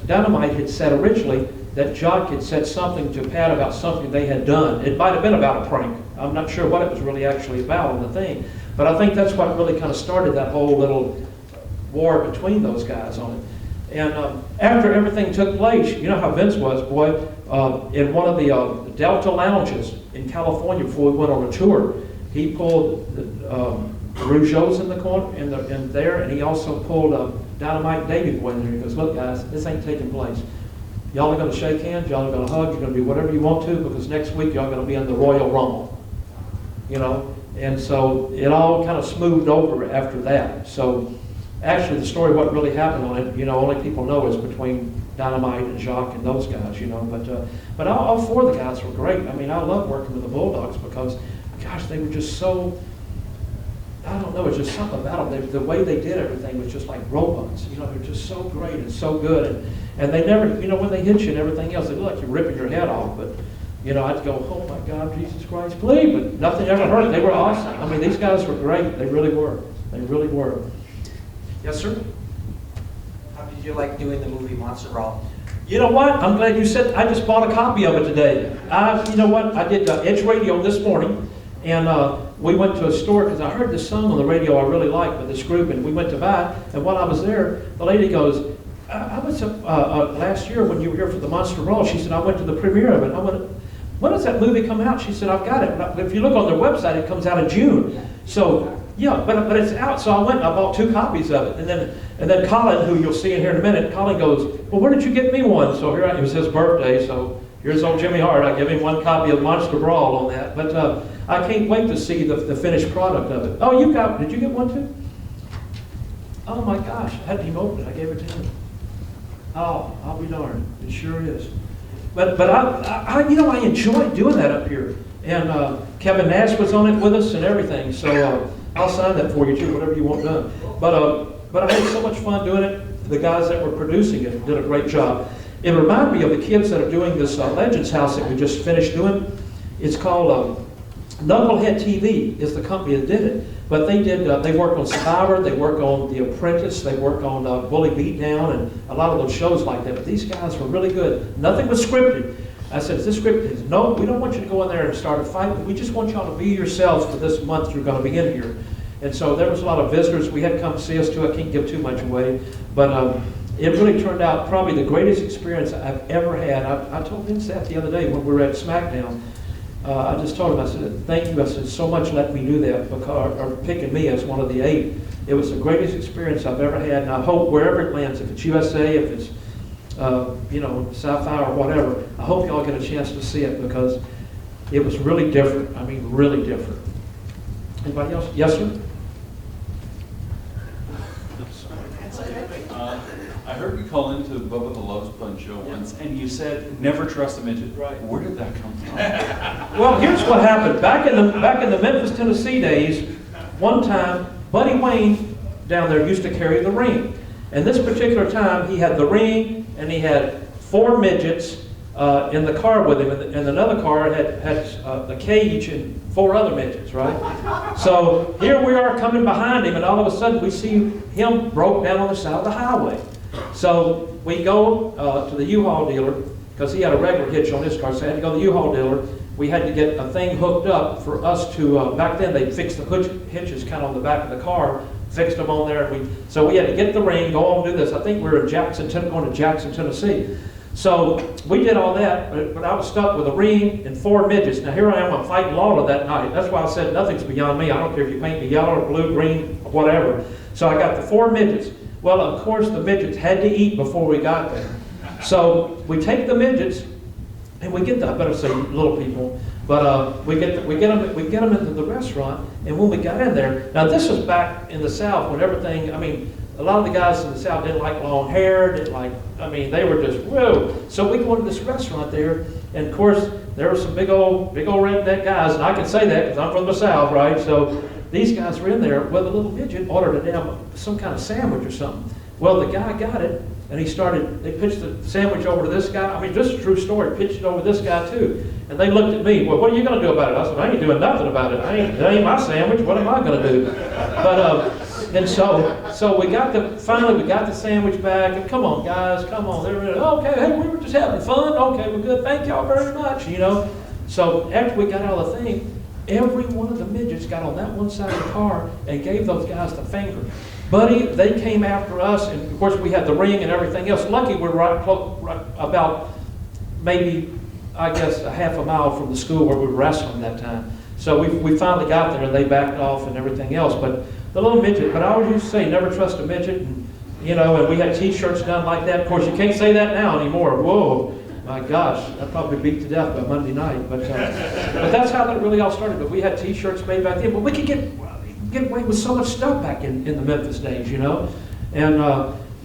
Dynamite had said originally that Jacques had said something to Pat about something they had done. It might have been about a prank. I'm not sure what it was really actually about on the thing. But I think that's what really kind of started that whole little war between those guys on it. And after everything took place, you know how Vince was, boy, in one of the Delta lounges in California before we went on a tour, he pulled the Rougeau's in the corner, in there, and he also pulled Dynamite and Davey Boy in there. He goes, "Look guys, this ain't taking place. Y'all are going to shake hands, y'all are going to hug, you're going to do whatever you want to, because next week y'all are going to be in the Royal Rumble." you know, and so it all kind of smoothed over after that. So actually, the story, what really happened on it, you know, only people know is between Dynamite and Jacques and those guys, you know. But all four of the guys were great. I mean, I love working with the Bulldogs because, gosh, they were just so, I don't know, it's just something about them. The way they did everything was just like robots. You know, they're just so great and so good. And they never, you know, when they hit you and everything else, they look like you're ripping your head off. But, you know, I'd go, oh my God, Jesus Christ, please. But nothing ever hurt. They were awesome. I mean, these guys were great. They really were. They really were. Yes, sir? How did you like doing the movie Monster Brawl? You know what? I'm glad you said, I just bought a copy of it today. You know what? I did Edge Radio this morning, and we went to a store because I heard this song on the radio I really liked with this group, and we went to buy it. And while I was there, the lady goes, I was last year when you were here for the Monster Brawl. She said, I went to the premiere of it. I went, when does that movie come out? She said, I've got it. If you look on their website, it comes out in June. So, yeah, but it's out. So I went and I bought 2 copies of it. And then Colin, who you'll see in here in a minute, Colin goes, well, where did you get me one? So here it was his birthday. So here's old Jimmy Hart. I give him 1 copy of Monster Brawl on that. But I can't wait to see the finished product of it. Oh, did you get one too? Oh my gosh, I hadn't even opened it. I gave it to him. Oh, I'll be darned. It sure is. But I you know, I enjoy doing that up here. And Kevin Nash was on it with us and everything. So I'll sign that for you too, whatever you want done. But I had so much fun doing it. The guys that were producing it did a great job. It reminded me of the kids that are doing this Legends House that we just finished doing. It's called Knucklehead TV is the company that did it. But they work on Survivor, they work on The Apprentice, they work on Bully Beatdown, and a lot of those shows like that. But these guys were really good. Nothing was scripted. I said, is this scripted? He said, no, we don't want you to go in there and start a fight. We just want y'all to be yourselves for this month you're going to be in here. And so there was a lot of visitors. We had come see us too. I can't give too much away. But it really turned out probably the greatest experience I've ever had. I told Vince that the other day when we were at SmackDown. I just told him, I said, thank you. I said, so much let me do that, because, or picking me as one of the 8. It was the greatest experience I've ever had, and I hope wherever it lands, if it's USA, if it's, you know, Sci-Fi or whatever, I hope y'all get a chance to see it, because it was really different. I mean, really different. Anybody else? Yes, sir? I heard you call into Bubba the Love Sponge show once, and you said, never trust a midget. Right. Where did that come from? Well, here's what happened. Back in the Memphis, Tennessee days, one time, Buddy Wayne down there used to carry the ring. And this particular time, he had the ring, and he had 4 midgets in the car with him, and another car had the cage and 4 other midgets, right? So here we are coming behind him, and all of a sudden we see him broke down on the side of the highway. So we go to the U-Haul dealer, because he had a regular hitch on his car, so I had to go to the U-Haul dealer. We had to get a thing hooked up for us to, back then they fixed the hitches kind of on the back of the car, fixed them on there. So we had to get the ring, go on and do this. I think we were in going to Jackson, Tennessee. So we did all that, but I was stuck with a ring and 4 midgets. Now here I am, I'm fighting Lawler that night. That's why I said nothing's beyond me. I don't care if you paint me yellow or blue, green, or whatever. So I got the 4 midgets. Well, of course, the midgets had to eat before we got there. So we take the midgets, and we get I better say little people, but we get them into the restaurant. And when we got in there, now this was back in the South when everything. I mean, a lot of the guys in the South didn't like long hair, didn't like. I mean, they were just whoa. So we go into this restaurant there, and of course there were some big old redneck guys, and I can say that because I'm from the South, right? So these guys were in there. Well, the little midget ordered some kind of sandwich or something. Well, the guy got it, and they pitched the sandwich over to this guy. I mean, this is a true story. Pitched it over to this guy too. And they looked at me. Well, what are you going to do about it? I said, I ain't doing nothing about it. That ain't my sandwich. What am I going to do? But and so finally we got the sandwich back. And come on, guys, come on. They were okay. Hey, we were just having fun. Okay, well, good. Thank y'all very much. You know. So after we got out of the thing, every one of the midgets got on that one side of the car and gave those guys the finger. Buddy, they came after us, and of course we had the ring and everything else. Lucky we're right about maybe, I guess, a half a mile from the school where we were wrestling that time. So we finally got there, and they backed off and everything else. But the little midget, but I always used to say, never trust a midget. And, you know, and we had T-shirts done like that. Of course, you can't say that now anymore. Whoa. My gosh, I'd probably beat to death by Monday night. But that's how that really all started. But we had T-shirts made back then. But we could get away with so much stuff back in the Memphis days, you know. And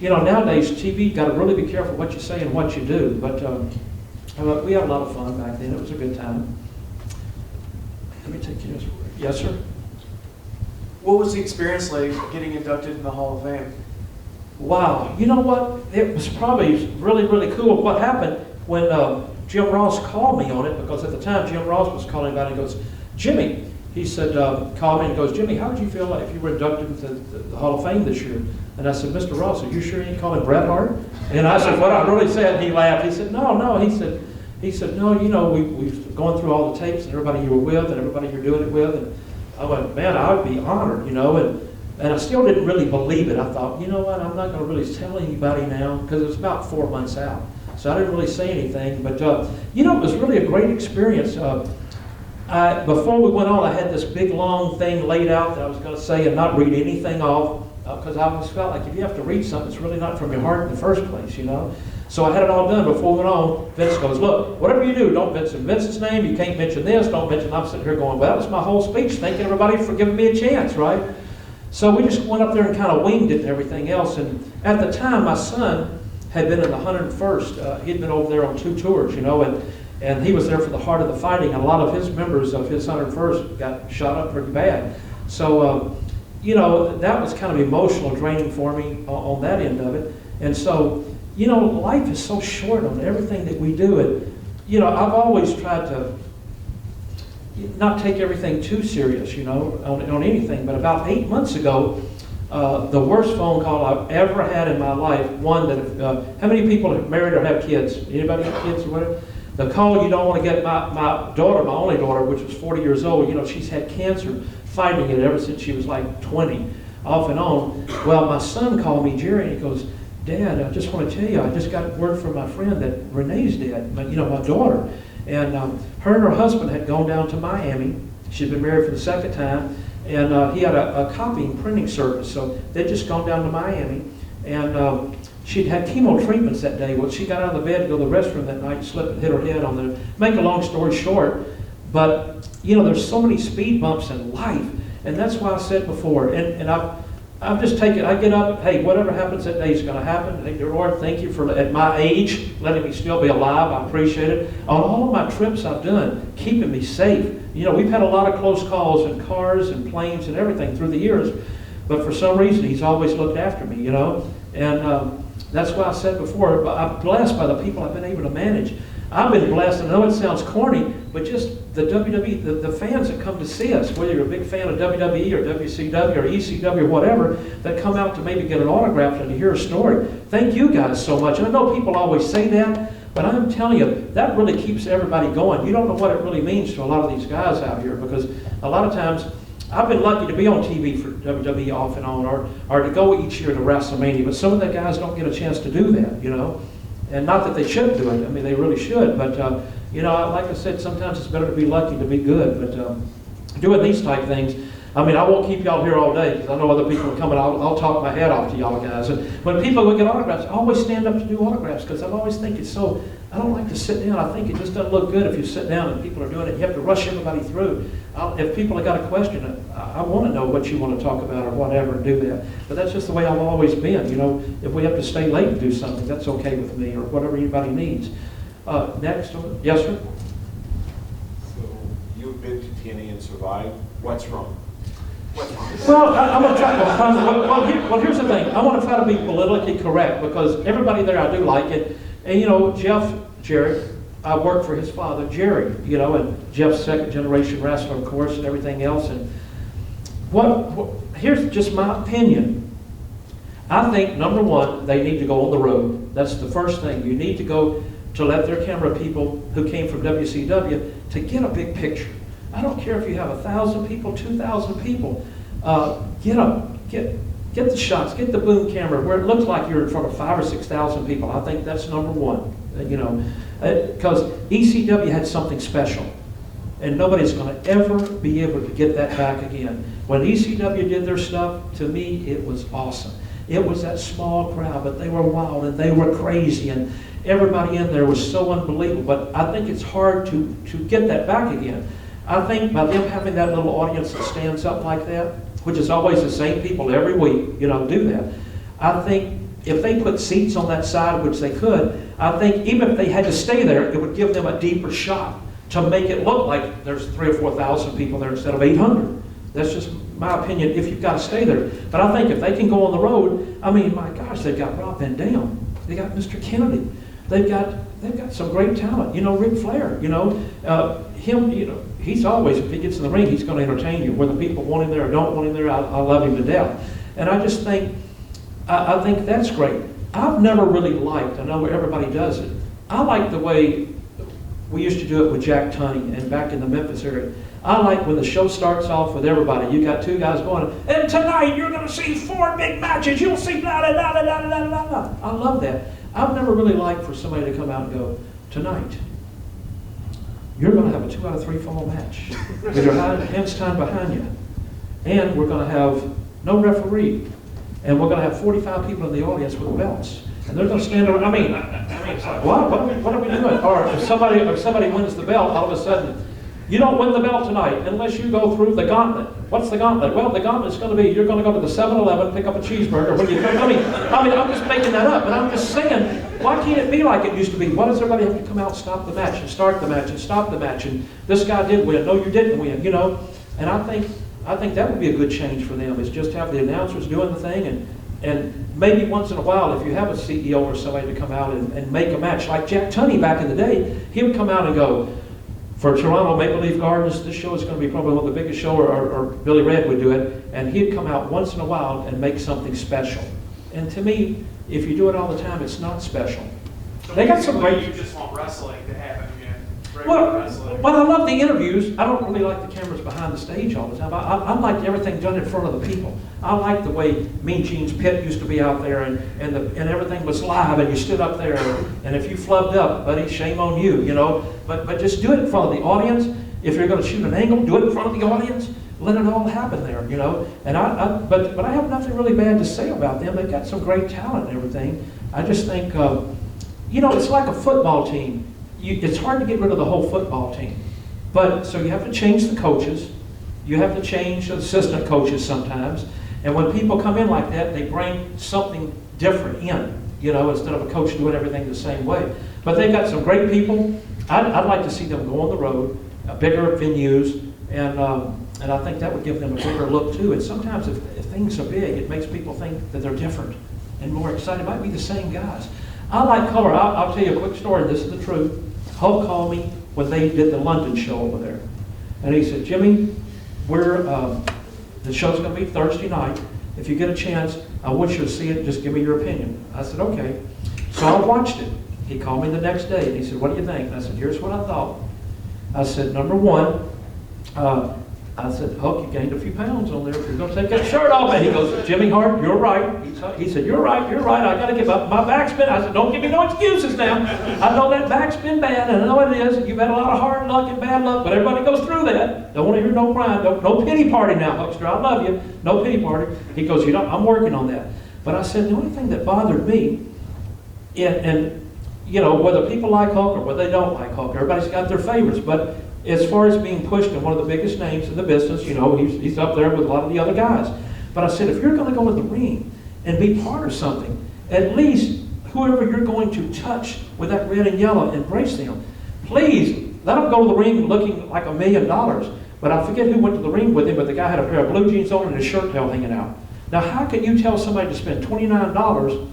nowadays TV got to really be careful what you say and what you do. But we had a lot of fun back then. It was a good time. Let me take you this. Yes, sir. What was the experience like getting inducted in the Hall of Fame? Wow, you know what? It was probably really, really cool. What happened when Jim Ross called me on it, because at the time Jim Ross was calling about it, he goes, Jimmy, he said, called me and goes, Jimmy, how would you feel like if you were inducted into the Hall of Fame this year? And I said, Mr. Ross, are you sure you ain't calling Bret Hart? And I said, what I really said, and he laughed. He said, no, he said, no, you know, we've gone through all the tapes and everybody you were with and everybody you're doing it with. And I went, man, I would be honored, you know. And I still didn't really believe it. I thought, you know what, I'm not going to really tell anybody now, because it was about 4 months out. So I didn't really say anything. But, you know, it was really a great experience. Before we went on, I had this big, long thing laid out that I was going to say and not read anything off, because I always felt like if you have to read something, it's really not from your heart in the first place, you know. So I had it all done before we went on. Vince goes, look, whatever you do, don't mention Vince's name. You can't mention this. Don't mention. I'm sitting here going, well, that was my whole speech, thanking everybody for giving me a chance, right? So we just went up there and kind of winged it and everything else. And at the time, my son had been in the 101st. He'd been over there on 2 tours, you know, and he was there for the heart of the fighting. And a lot of his members of his 101st got shot up pretty bad. So, you know, that was kind of emotional draining for me on that end of it. And so, you know, life is so short on everything that we do. And, you know, I've always tried to not take everything too serious, you know, on anything. But about 8 months ago, the worst phone call I've ever had in my life, one that, how many people have married or have kids? Anybody have kids or whatever? The call you don't want to get, my daughter, my only daughter, which was 40 years old, you know, she's had cancer, fighting it ever since she was like 20, off and on. Well, my son called me, Jerry, and he goes, Dad, I just want to tell you, I just got word from my friend that Renee's dead, you know, my daughter. And her and her husband had gone down to Miami. She'd been married for the 2nd time, and he had a copying printing service. So they'd just gone down to Miami, and she'd had chemo treatments that day. Well, she got out of the bed to go to the restroom that night, slipped and hit her head on the, make a long story short, but, you know, there's so many speed bumps in life, and that's why I said before, and I've just taken, I get up, hey, whatever happens that day is going to happen. Dear Lord, thank you for, at my age, letting me still be alive. I appreciate it. On all of my trips I've done, keeping me safe. You know, we've had a lot of close calls in cars and planes and everything through the years, but for some reason, he's always looked after me, you know. And that's why I said before, I'm blessed by the people I've been able to manage. I've been blessed, and I know it sounds corny, but just the WWE, the fans that come to see us, whether you're a big fan of WWE or WCW or ECW or whatever, that come out to maybe get an autograph and to hear a story. Thank you guys so much. And I know people always say that, but I'm telling you, that really keeps everybody going. You don't know what it really means to a lot of these guys out here, because a lot of times, I've been lucky to be on TV for WWE off and on, or to go each year to WrestleMania, but some of the guys don't get a chance to do that, you know. And not that they shouldn't do it. I mean, they really should. But, you know, like I said, sometimes it's better to be lucky to be good. But doing these type things, I mean, I won't keep y'all here all day, because I know other people are coming. I'll talk my head off to y'all guys. And when people go get autographs, I always stand up to do autographs, because I always think it's so, I don't like to sit down. I think it just doesn't look good if you sit down and people are doing it. You have to rush everybody through. If people have got a question, I want to know what you want to talk about or whatever, and do that. But that's just the way I've always been. You know, if we have to stay late and do something, that's okay with me, or whatever anybody needs. Next, yes, sir? So you've been to TNA and survived. What's wrong? Well, I'm going to try. Well, here's the thing. I want to try to be politically correct, because everybody there, I do like it. And, you know, Jerry, I worked for his father, Jerry, you know, and Jeff's 2nd generation wrestler, of course, and everything else. And here's just my opinion. I think, number one, they need to go on the road. That's the first thing. You need to go to let their camera people who came from WCW to get a big picture. I don't care if you have 1,000 people, 2,000 people. Get the shots, get the boom camera where it looks like you're in front of 5,000 or 6,000 people. I think that's number one. You know, because ECW had something special, and nobody's going to ever be able to get that back again. When ECW did their stuff, to me, it was awesome. It was that small crowd, but they were wild and they were crazy, and everybody in there was so unbelievable. But I think it's hard to get that back again. I think by them having that little audience that stands up like that, which is always the same people every week, you know, do that. I think if they put seats on that side, which they could, I think even if they had to stay there, it would give them a deeper shot to make it look like there's 3,000 or 4,000 people there instead of 800. That's just my opinion, if you've got to stay there. But I think if they can go on the road, I mean, my gosh, they've got Rob Van Dam, they got Mr. Kennedy, they've got some great talent. You know, Ric Flair, you know, him, you know, he's always, if he gets in the ring, he's going to entertain you. Whether people want him there or don't want him there, I love him to death. And I just think, I think that's great. I've never really liked, I know everybody does it, I like the way we used to do it with Jack Tunney and back in the Memphis area. I like when the show starts off with everybody, you got two guys going, and tonight you're going to see 4 big matches, you'll see blah, blah, blah, blah, blah, blah, blah. I love that. I've never really liked for somebody to come out and go, tonight, you're going to have a 2 out of 3 fall match with your hands tied behind you. And we're going to have no referee. And we're going to have 45 people in the audience with belts. And they're going to stand around. I mean, it's like, what are we doing? Or if somebody wins the belt, all of a sudden, you don't win the belt tonight unless you go through the gauntlet. What's the gauntlet? Well, the gauntlet's going to be, you're going to go to the 7-Eleven, pick up a cheeseburger. When you, I mean, I'm just making that up. And I'm just saying, why can't it be like it used to be? Why does everybody have to come out and stop the match and start the match and stop the match? And this guy did win. No, you didn't win, you know? And I think that would be a good change for them, is just have the announcers doing the thing, and maybe once in a while, if you have a CEO or somebody to come out and make a match, like Jack Tunney back in the day, he would come out and go, for Toronto Maple Leaf Gardens, this show is going to be probably one of the biggest shows, or Billy Red would do it, and he'd come out once in a while and make something special. And to me, if you do it all the time, it's not special. So they got some great. You just want wrestling to happen again. Well, I love the interviews. I don't really like the cameras behind the stage all the time. I like everything done in front of the people. I like the way Mean Gene's pit used to be out there, and everything was live, and you stood up there, and if you flubbed up, buddy, shame on you, you know. But just do it in front of the audience. If you're going to shoot an angle, do it in front of the audience. Let it all happen there, you know. And but I have nothing really bad to say about them. They've got some great talent and everything. I just think, you know, it's like a football team. It's hard to get rid of the whole football team. But, so you have to change the coaches. You have to change assistant coaches sometimes. And when people come in like that, they bring something different in, you know, instead of a coach doing everything the same way. But they've got some great people. I'd like to see them go on the road, bigger venues, and I think that would give them a bigger look too. And sometimes if things are big, it makes people think that they're different and more excited. It might be the same guys. I like color. I'll tell you a quick story. This is the truth. Hulk called me when they did the London show over there. And he said, Jimmy, the show's going to be Thursday night. If you get a chance, I want you to see it. Just give me your opinion. I said, okay. So I watched it. He called me the next day, and he said, what do you think? And I said, here's what I thought. I said, number one, I said, Hulk, you gained a few pounds on there if you're going to take that shirt off. And he goes, Jimmy Hart, you're right. He said, you're right. I got to get my back's been. I said, don't give me no excuses now. I know that back's been bad, and I know it is. You've had a lot of hard luck and bad luck, but everybody goes through that. Don't want to hear no crying. No pity party now, Huckster. I love you. No pity party. He goes, I'm working on that. But I said, the only thing that bothered me, and you know, whether people like Hulk or whether they don't like Hulk, everybody's got their favorites, but as far as being pushed in one of the biggest names in the business, you know, he's up there with a lot of the other guys. But I said, if you're going to go in the ring and be part of something, at least whoever you're going to touch with that red and yellow, embrace them. Please, let them go to the ring looking like $1 million. But I forget who went to the ring with him, but the guy had a pair of blue jeans on and his shirt tail hanging out. Now, how can you tell somebody to spend $29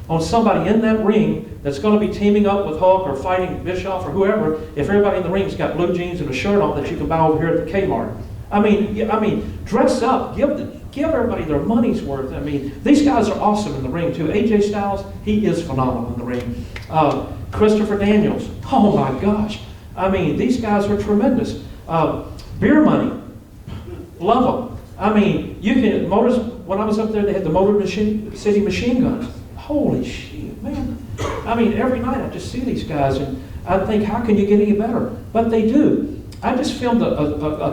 on somebody in that ring that's going to be teaming up with Hulk or fighting Bischoff or whoever, if everybody in the ring's got blue jeans and a shirt on that you can buy over here at the Kmart? I mean, dress up, give everybody their money's worth. I mean, these guys are awesome in the ring too. AJ Styles, he is phenomenal in the ring. Christopher Daniels, oh my gosh. I mean, these guys are tremendous. Beer Money, love them. I mean, you can, when I was up there, they had the Motor City machine guns. Holy shit, man. I mean, every night I just see these guys and I think, how can you get any better? But they do. I just filmed a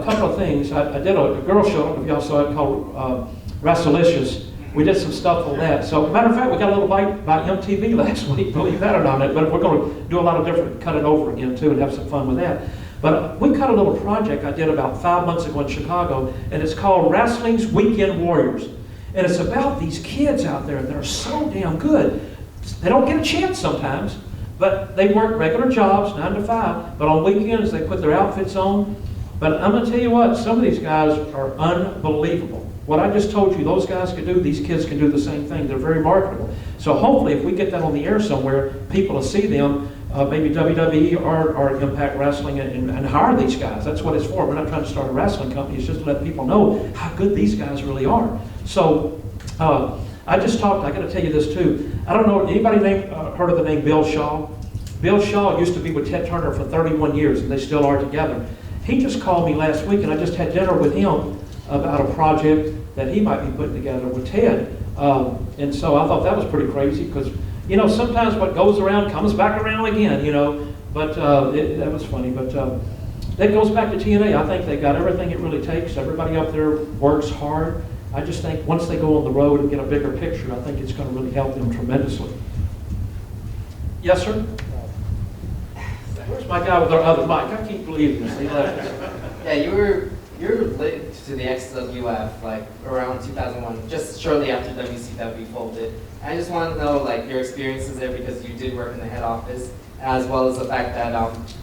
couple of things. I did a girl show, I don't know if y'all saw it, called Rassalicious. we did some stuff on that. So, matter of fact, we got a little bite by MTV last week, believe that or not. But we're going to do a lot of different, cut it over again too, and have some fun with that. But we cut a little project I did about 5 months ago in Chicago, and it's called Wrestling's Weekend Warriors. And it's about these kids out there that are so damn good. They don't get a chance sometimes, but they work regular jobs, 9 to 5, but on weekends they put their outfits on. But I'm going to tell you what, some of these guys are unbelievable. What I just told you, those guys can do, these kids can do the same thing. They're very marketable. So hopefully if we get that on the air somewhere, people will see them, maybe WWE or Impact Wrestling, and hire these guys. That's what it's for. We're not trying to start a wrestling company. It's just to let people know how good these guys really are. So I just talked, I got to tell you this too. I don't know, anybody heard of the name Bill Shaw? Bill Shaw used to be with Ted Turner for 31 years, and they still are together. He just called me last week, and I just had dinner with him about a project that he might be putting together with Ted. And so I thought that was pretty crazy because, you know, sometimes what goes around comes back around again, you know. But that was funny. But that goes back to TNA. I think they got everything it really takes. Everybody up there works hard. I just think once they go on the road and get a bigger picture, I think it's going to really help them tremendously. Yes, sir? Where's my guy with our other mic? I can't believe this. He left us. Yeah, you were linked to the XWF like around 2001, just shortly after WCW folded. I just want to know like your experiences there because you did work in the head office, as well as the fact that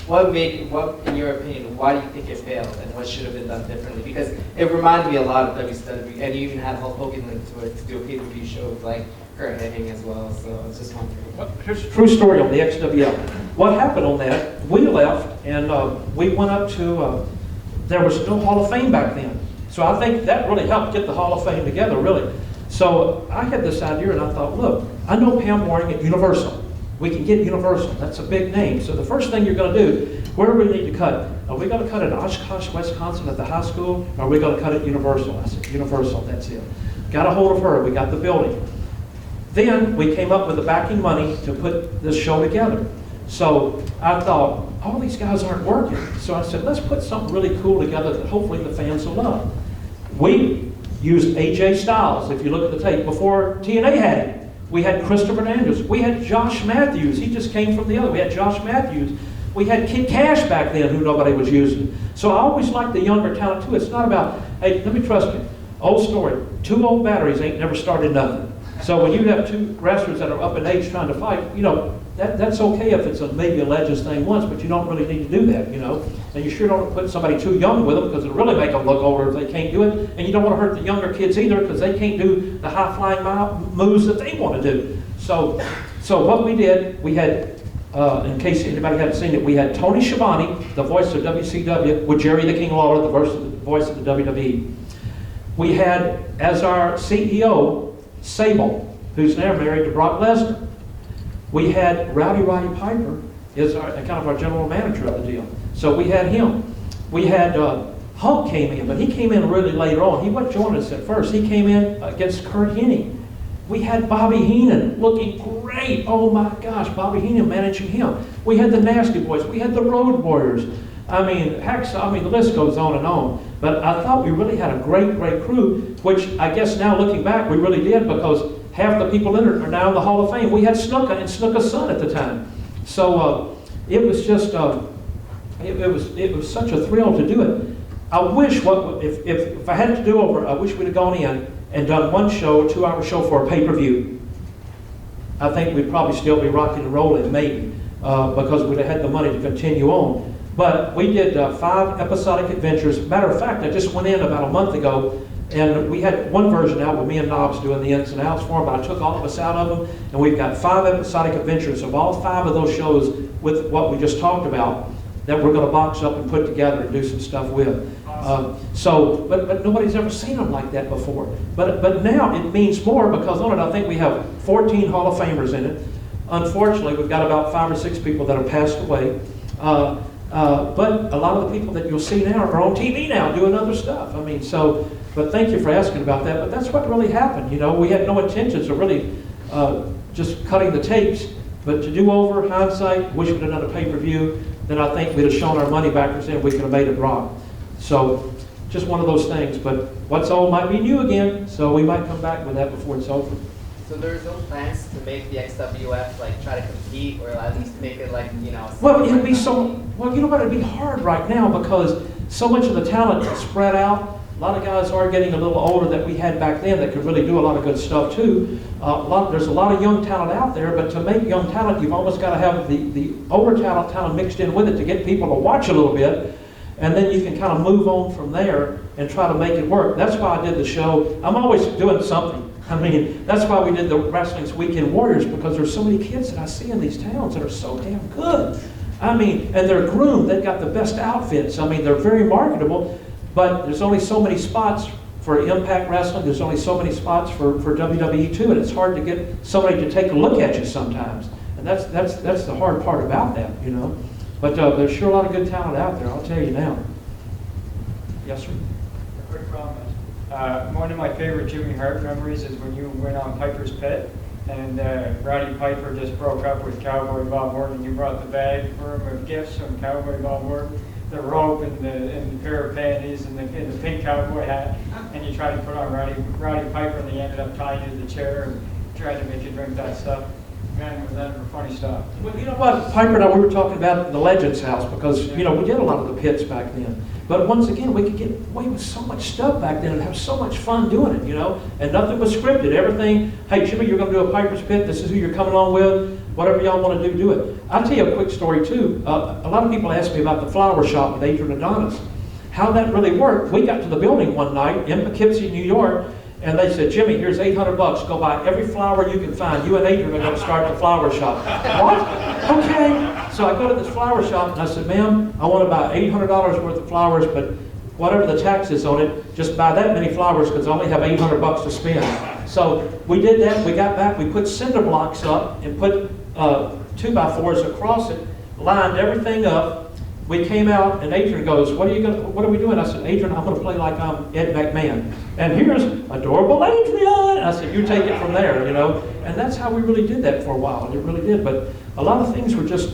what in your opinion, why do you think it failed and what should have been done differently? Because it reminded me a lot of WCW, and you even had Hulk Hogan linked to it to do a pay-per-view show with like Kurt Hennig as well. So I was just wondering. Here's a true story on the XWF. What happened on that? We left and we went up to. There was no Hall of Fame back then. So I think that really helped get the Hall of Fame together, really. So I had this idea and I thought, look, I know Pam Waring at Universal. We can get Universal. That's a big name. So the first thing you're going to do, where do we need to cut? Are we going to cut at Oshkosh, Wisconsin at the high school? Or are we going to cut at Universal? I said, Universal, that's it. Got a hold of her. We got the building. Then we came up with the backing money to put this show together. So I thought, all these guys aren't working. So I said, let's put something really cool together that hopefully the fans will love. We used AJ Styles, if you look at the tape, before TNA had it. We had Christopher Daniels. We had Josh Matthews. He just came from the other. We had Josh Matthews. We had Kid Cash back then, who nobody was using. So I always liked the younger talent too. It's not about, hey, let me trust me. Old story, 2 old batteries ain't never started nothing. So when you have 2 wrestlers that are up in age trying to fight, you know, that's okay if it's maybe a Legends thing once, but you don't really need to do that, you know. And you sure don't put somebody too young with them because it'll really make them look older if they can't do it. And you don't want to hurt the younger kids either because they can't do the high-flying moves that they want to do. So what we did, we had, in case anybody hadn't seen it, we had Tony Schiavone, the voice of WCW, with Jerry the King Lawler, the voice of the WWE. We had, as our CEO, Sable, who's now married to Brock Lesnar. We had Rowdy Roddy Piper is kind of our general manager of the deal. So we had him. We had Hulk came in, but he came in really later on. He wasn't joining us at first. He came in against Kurt Hennig. We had Bobby Heenan looking great. Oh my gosh, Bobby Heenan managing him. We had the Nasty Boys. We had the Road Warriors. I mean, the list goes on and on. But I thought we really had a great, great crew, which I guess now looking back, we really did because half the people in it are now in the Hall of Fame. We had Snuka and Snuka's son at the time. So it was just, it was such a thrill to do it. I wish, if I had to do over, I wish we'd have gone in and done one show, a 2-hour show for a pay-per-view. I think we'd probably still be rocking and rolling, maybe, because we'd have had the money to continue on. But we did 5 episodic adventures. Matter of fact, I just went in about a month ago, and we had one version out with me and Knobs doing the ins and outs for them, but I took all of us out of them, and we've got 5 episodic adventures of all 5 of those shows with what we just talked about that we're going to box up and put together and do some stuff with. Awesome. But nobody's ever seen them like that before. But now it means more because on it I think we have 14 Hall of Famers in it. Unfortunately, we've got about 5 or 6 people that have passed away. But a lot of the people that you'll see now are on TV now doing other stuff. I mean, so, but thank you for asking about that. But that's what really happened. You know, we had no intentions of really just cutting the tapes. But to do over, hindsight, wish we'd have done a pay-per-view, then I think we'd have shown our money backers and we could have made it rock. So just one of those things. But what's old might be new again, so we might come back with that before it's over. So there's no plans to make the XWF, like, try to compete, or at least make it, like, you know... Well, it'd be so, well, you know what, it'd be hard right now because so much of the talent is spread out. A lot of guys are getting a little older that we had back then that could really do a lot of good stuff too. There's a lot of young talent out there, but to make young talent, you've almost got to have the older talent mixed in with it to get people to watch a little bit, and then you can kind of move on from there and try to make it work. That's why I did the show. I'm always doing something. I mean, that's why we did the Wrestling's Weekend Warriors, because there's so many kids that I see in these towns that are so damn good. I mean, and they're groomed. They've got the best outfits. I mean, they're very marketable, but there's only so many spots for Impact Wrestling. There's only so many spots for WWE too, and it's hard to get somebody to take a look at you sometimes. And that's the hard part about that, you know. But there's sure a lot of good talent out there, I'll tell you now. Yes, sir. Quick comment. One of my favorite Jimmy Hart memories is when you went on Piper's Pit and Roddy Piper just broke up with Cowboy Bob Orton. You brought the bag for him of gifts from Cowboy Bob Orton, the rope and the pair of panties and the pink cowboy hat, and you tried to put on Roddy Piper, and they ended up tying you to the chair and tried to make you drink that stuff. Man, was that funny stuff. Well, you know what, Piper and I, we were talking about the Legends House because, you know, we did a lot of the pits back then. But once again, we could get away with so much stuff back then and have so much fun doing it, you know? And nothing was scripted. Everything, hey, Jimmy, you're going to do a Piper's Pit. This is who you're coming on with. Whatever y'all want to do, do it. I'll tell you a quick story, too. A lot of people ask me about the flower shop with Adrian Adonis. How that really worked. We got to the building one night in Poughkeepsie, New York, and they said, Jimmy, here's $800. Go buy every flower you can find. You and Adrian are going to start the flower shop. What? Okay. So I go to this flower shop and I said, ma'am, I want to buy $800 worth of flowers, but whatever the tax is on it, just buy that many flowers because I only have $800 to spend. So we did that. We got back. We put cinder blocks up and put 2x4s across it, lined everything up. We came out and Adrian goes, what are we doing? I said, Adrian, I'm going to play like I'm Ed McMahon. And here's adorable Adrian. I said, you take it from there, you know. And that's how we really did that for a while. It really did. But a lot of things were just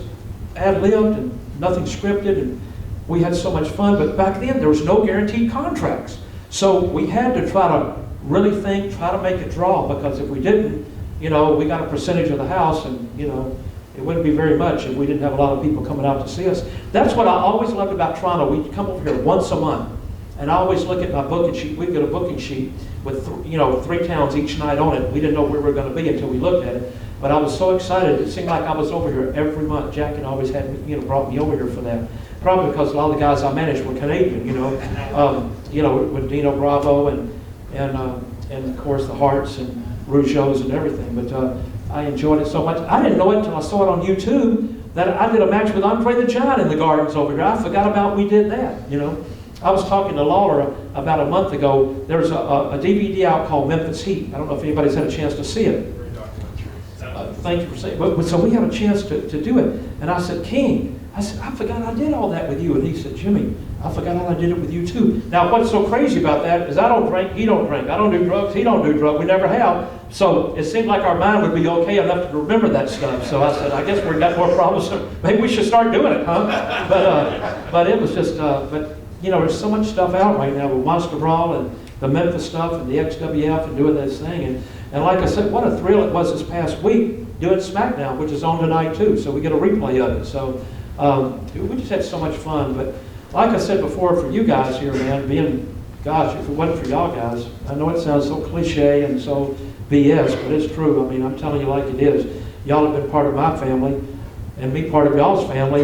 ad-libbed and nothing scripted. And we had so much fun. But back then, there was no guaranteed contracts. So we had to try to really think, try to make it draw. Because if we didn't, you know, we got a percentage of the house and, you know, it wouldn't be very much if we didn't have a lot of people coming out to see us. That's what I always loved about Toronto. We'd come over here once a month, and I always look at my booking sheet. We'd get a booking sheet with 3 towns each night on it. We didn't know where we were going to be until we looked at it. But I was so excited. It seemed like I was over here every month. Jack and always had me, brought me over here for that. Probably because a lot of the guys I managed were Canadian. With Dino Bravo and of course the Harts and Rougeaus and everything. But I enjoyed it so much. I didn't know it until I saw it on YouTube that I did a match with Andre the Giant in the Gardens over here. I forgot about we did that, you know. I was talking to Lawler about a month ago. There's a DVD out called Memphis Heat. I don't know if anybody's had a chance to see it. Thank you for saying it. So we had a chance to do it. And I said, King, I forgot I did all that with you. And he said, Jimmy, I forgot I did it with you too. Now, what's so crazy about that is I don't drink, he don't drink. I don't do drugs, he don't do drugs. We never have. So it seemed like our mind would be okay enough to remember that stuff. So I said, I guess we've got more problems. Maybe we should start doing it, huh? But it was just, there's so much stuff out right now with Monster Brawl and the Memphis stuff and the XWF and doing this thing. And like I said, what a thrill it was this past week doing SmackDown, which is on tonight too. So we get a replay of it. So we just had so much fun. But like I said before, for you guys here, man, gosh, if it wasn't for y'all guys, I know it sounds so cliche and so BS, but it's true. I mean, I'm telling you like it is. Y'all have been part of my family, and me part of y'all's family,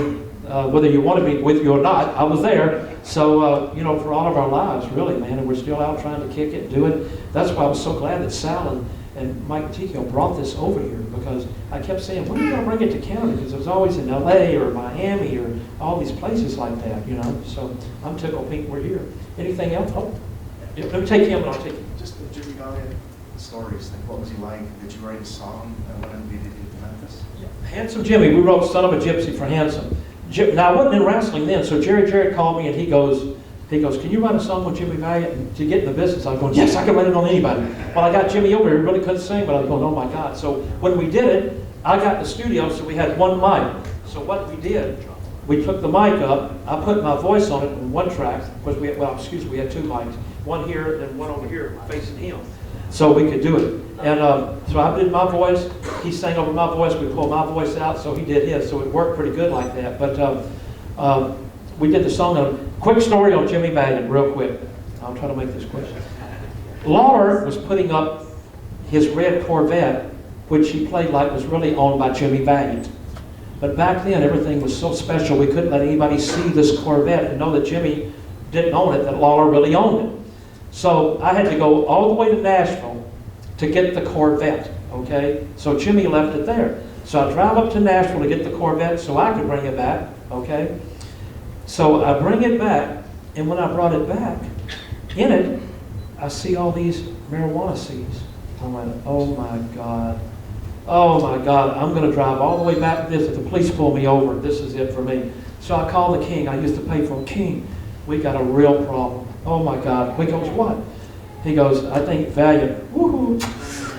whether you wanted me with you or not, I was there. So, for all of our lives, really, man, and we're still out trying to kick it, do it. That's why I was so glad that Sal and Mike Tico brought this over here, because I kept saying, when are you going to bring it to Canada? Because it was always in LA or Miami or all these places like that, So I'm tickled pink we're here. Anything else? Oh, let me take him and I'll take you. Just the Jimmy Valiant stories, like what was he like? Did you write a song when did you get to Memphis? Handsome Jimmy, we wrote Son of a Gypsy for Handsome. Now I wasn't in wrestling then, so Jerry called me and he goes, can you write a song with Jimmy Valiant? And to get in the business, I was going, yes, I can write it on anybody. Well, I got Jimmy over here, he really couldn't sing, but I was going, oh my God. So when we did it, I got in the studio, so we had one mic. So what we did, We took the mic up, I put my voice on it on one track, because we had, well, excuse me, we had two mics, one here and one over here facing him, so we could do it. And so I did my voice, he sang over my voice, we pulled my voice out, so he did his, so it worked pretty good like that. But we did the song on, quick story on Jimmy Valiant, real quick. I'll try to make this quick. Lawler was putting up his red Corvette, which he played like was really owned by Jimmy Valiant. But back then, everything was so special, we couldn't let anybody see this Corvette and know that Jimmy didn't own it, that Lawler really owned it. So I had to go all the way to Nashville to get the Corvette, okay? So Jimmy left it there. So I drive up to Nashville to get the Corvette so I could bring it back, okay? So I bring it back, and when I brought it back, in it, I see all these marijuana seeds. I went, oh my God. Oh my God, I'm going to drive all the way back to this. If the police pull me over, this is it for me. So I called the King. I used to pay for him. King, we got a real problem. Oh my God. He goes, what? He goes, I think Valiant, woohoo,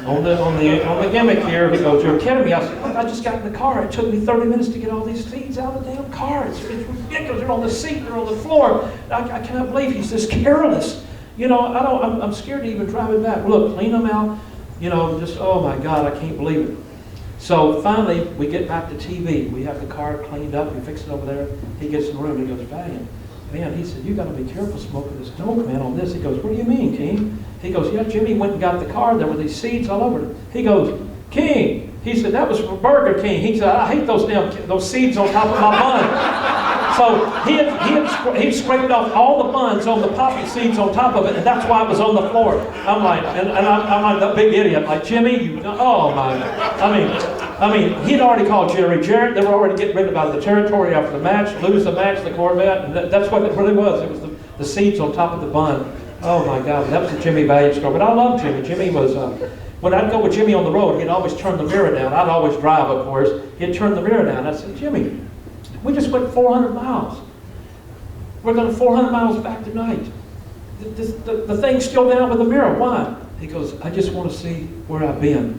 on the gimmick here. He goes, you're kidding me. I said, look, I just got in the car. It took me 30 minutes to get all these seeds out of the damn car. It's ridiculous. They're on the seat. They're on the floor. I cannot believe he's this careless. You know, I'm scared to even drive it back. Look, clean them out. You know, just, oh my God, I can't believe it. So finally, we get back to TV. We have the car cleaned up. We fix it over there. He gets in the room. He goes, Valiant, man, he said, you got to be careful smoking this dope, man, on this. He goes, what do you mean, King? He goes, yeah, Jimmy went and got the car. There were these seeds all over it. He goes, King, he said, that was from Burger King. He said, I hate those seeds on top of my bun. So he had scraped off all the buns on the poppy seeds on top of it, and that's why it was on the floor. I'm like, I'm like that big idiot. Like, Jimmy, you, oh my, I mean, he'd already called Jerry Jarrett. They were already getting rid of the territory after the match, lose the match, the Corvette, and that's what it really was. It was the seeds on top of the bun. Oh my God, that was the Jimmy Valiant story. But I love Jimmy. Jimmy was, when I'd go with Jimmy on the road, he'd always turn the mirror down. I'd always drive, of course. He'd turn the mirror down. I said, Jimmy, we just went 400 miles. We're going 400 miles back tonight. The thing's still down with the mirror. Why? He goes, I just want to see where I've been.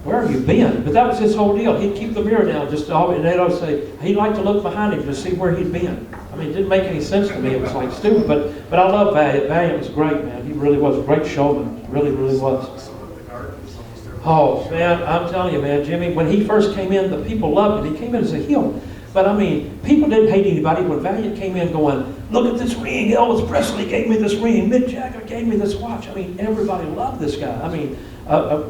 Where have you been? But that was his whole deal. He'd keep the mirror down just always, and they'd always say, he'd like to look behind him to see where he'd been. I mean, it didn't make any sense to me. It was like stupid, but I love Valiant. Valiant was great, man. He really was a great showman. Really, really was. Oh, man, I'm telling you, man, Jimmy, when he first came in, the people loved it. He came in as a heel. But I mean, people didn't hate anybody when Valiant came in going, look at this ring, Elvis Presley gave me this ring, Mick Jagger gave me this watch. I mean, everybody loved this guy. I mean,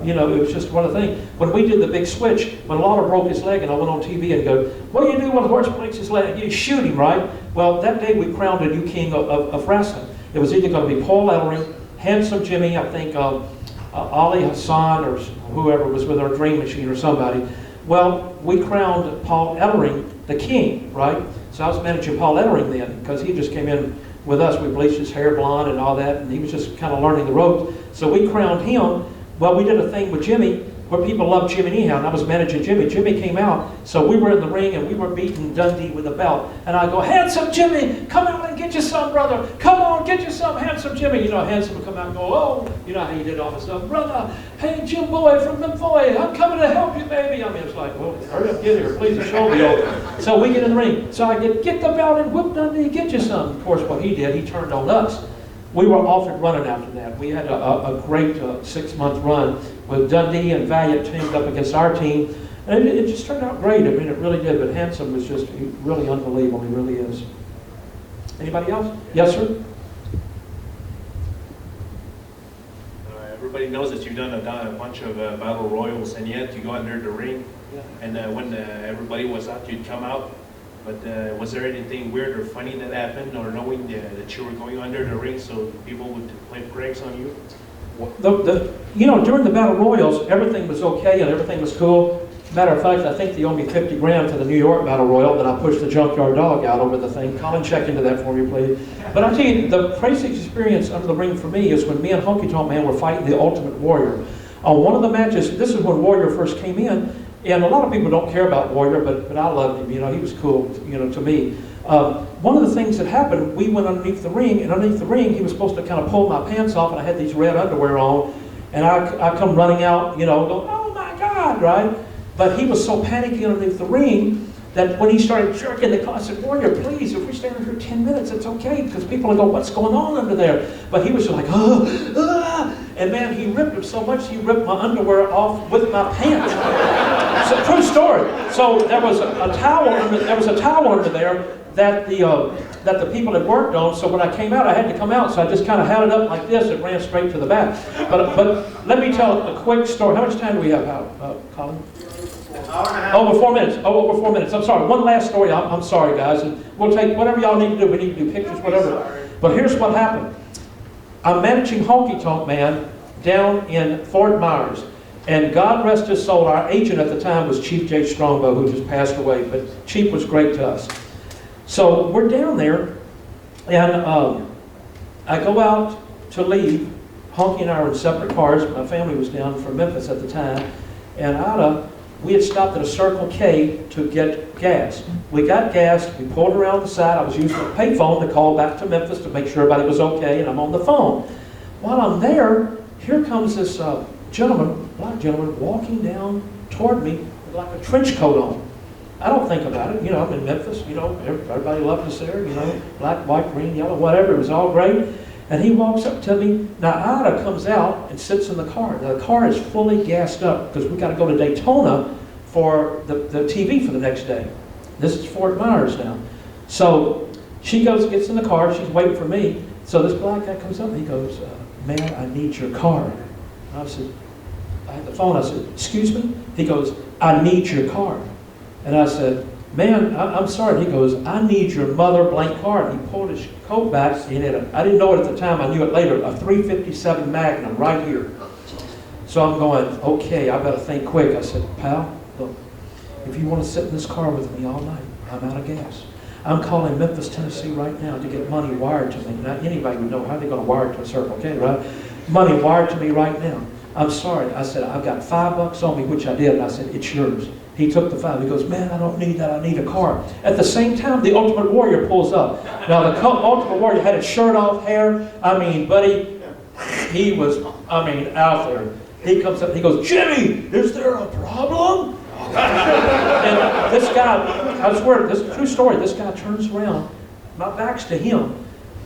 you know, it was just one of the things. When we did the big switch, when Lawler broke his leg and I went on TV and go, what do you do when a horse breaks his leg? You shoot him, right? Well, that day we crowned a new king of wrestling. It was either going to be Paul Ellering, Handsome Jimmy, I think Ali Hassan or whoever was with our Dream Machine or somebody. Well, we crowned Paul Ellering the king, right? So I was managing Paul Ellering then, because he just came in with us. We bleached his hair blonde and all that, and he was just kind of learning the ropes. So we crowned him. Well, we did a thing with Jimmy where people loved Jimmy anyhow, and I was managing Jimmy. Jimmy came out, so we were in the ring, and we were beating Dundee with a belt. And I go, Handsome Jimmy, come out and get your some, brother. Come on, get your some, Handsome Jimmy. You know, Handsome would come out and go, oh, you know how you did all this stuff. Brother, hey, Jim Boy from the Boy, I'm coming to help you, baby. I mean, it's like, well, hurry up, get here, please, the show be over. So we get in the ring. So I get the belt and whip Dundee, get you some. Of course, what he did, he turned on us. We were off and running after that. We had a great 6-month run with Dundee and Valiant teamed up against our team. And it just turned out great. I mean, it really did. But Handsome was just really unbelievable. He really is. Anybody else? Yes, sir? Everybody knows that you've done a bunch of battle royals, and yet you go under the ring. Yeah. And when everybody was out, you'd come out. But was there anything weird or funny that happened, or knowing that you were going under the ring so people would play pranks on you? You know, during the Battle Royals, everything was okay and everything was cool. Matter of fact, I think they owe me 50 grand for the New York Battle Royal that I pushed the junkyard dog out over the thing. Colin, check into that for me, please. But I tell you, the craziest experience under the ring for me is when me and Honky Tonk Man were fighting the Ultimate Warrior. On one of the matches, this is when Warrior first came in, and a lot of people don't care about Warrior, but I loved him. You know, he was cool, you know, to me. One of the things that happened, we went underneath the ring, and underneath the ring, he was supposed to kind of pull my pants off, and I had these red underwear on, and I come running out, you know, going, oh my God, right? But he was so panicky underneath the ring that when he started jerking the car, I said, Warrior, please, if we stay here 10 minutes, it's okay, because people will go, what's going on under there? But he was just like, and man, he ripped them so much, he ripped my underwear off with my pants. It's a true story. So there was a towel under there that the people had worked on. So when I came out, I had to come out. So I just kind of held it up like this and ran straight to the back. But let me tell a quick story. How much time do we have, Colin? Over 4 minutes. Oh, over 4 minutes. I'm sorry. One last story. I'm sorry, guys. And we'll take whatever y'all need to do. We need to do pictures, whatever. But here's what happened. I'm managing Honky Tonk Man down in Fort Myers. And God rest his soul, our agent at the time was Chief J. Strongbow, who just passed away. But Chief was great to us. So we're down there, and I go out to leave. Honky and I were in separate cars. My family was down from Memphis at the time. And we had stopped at a Circle K to get gas. We got gas. We pulled around the side. I was using a payphone to call back to Memphis to make sure everybody was okay, and I'm on the phone. While I'm there, here comes this gentleman, black gentleman, walking down toward me with like a trench coat on. I don't think about it. You know, I'm in Memphis. You know, everybody loved us there. You know, black, white, green, yellow, whatever. It was all great. And he walks up to me. Now, Ida comes out and sits in the car. Now, the car is fully gassed up because we got to go to Daytona for the TV for the next day. This is Fort Myers now. So she goes, gets in the car. She's waiting for me. So this black guy comes up and he goes, man, I need your car. And I said, I had the phone. I said, excuse me? He goes, I need your car. And I said, man, I'm sorry. And he goes, I need your mother blank car. And he pulled his coat back. And I didn't know it at the time. I knew it later. A .357 Magnum right here. So I'm going, okay, I better think quick. I said, pal, look, if you want to sit in this car with me all night, I'm out of gas. I'm calling Memphis, Tennessee right now to get money wired to me. Not anybody would know how they're going to wire it to a Circle K, right? Money wired to me right now. I'm sorry. I said, I've got $5 on me, which I did. And I said, it's yours. He took the $5. He goes, man, I don't need that. I need a car. At the same time, the Ultimate Warrior pulls up. Now, the Ultimate Warrior had his shirt off, hair. I mean, buddy, he was, out there. He comes up, he goes, Jimmy, is there a problem? And this guy, I swear, this is a true story. This guy turns around. My back's to him.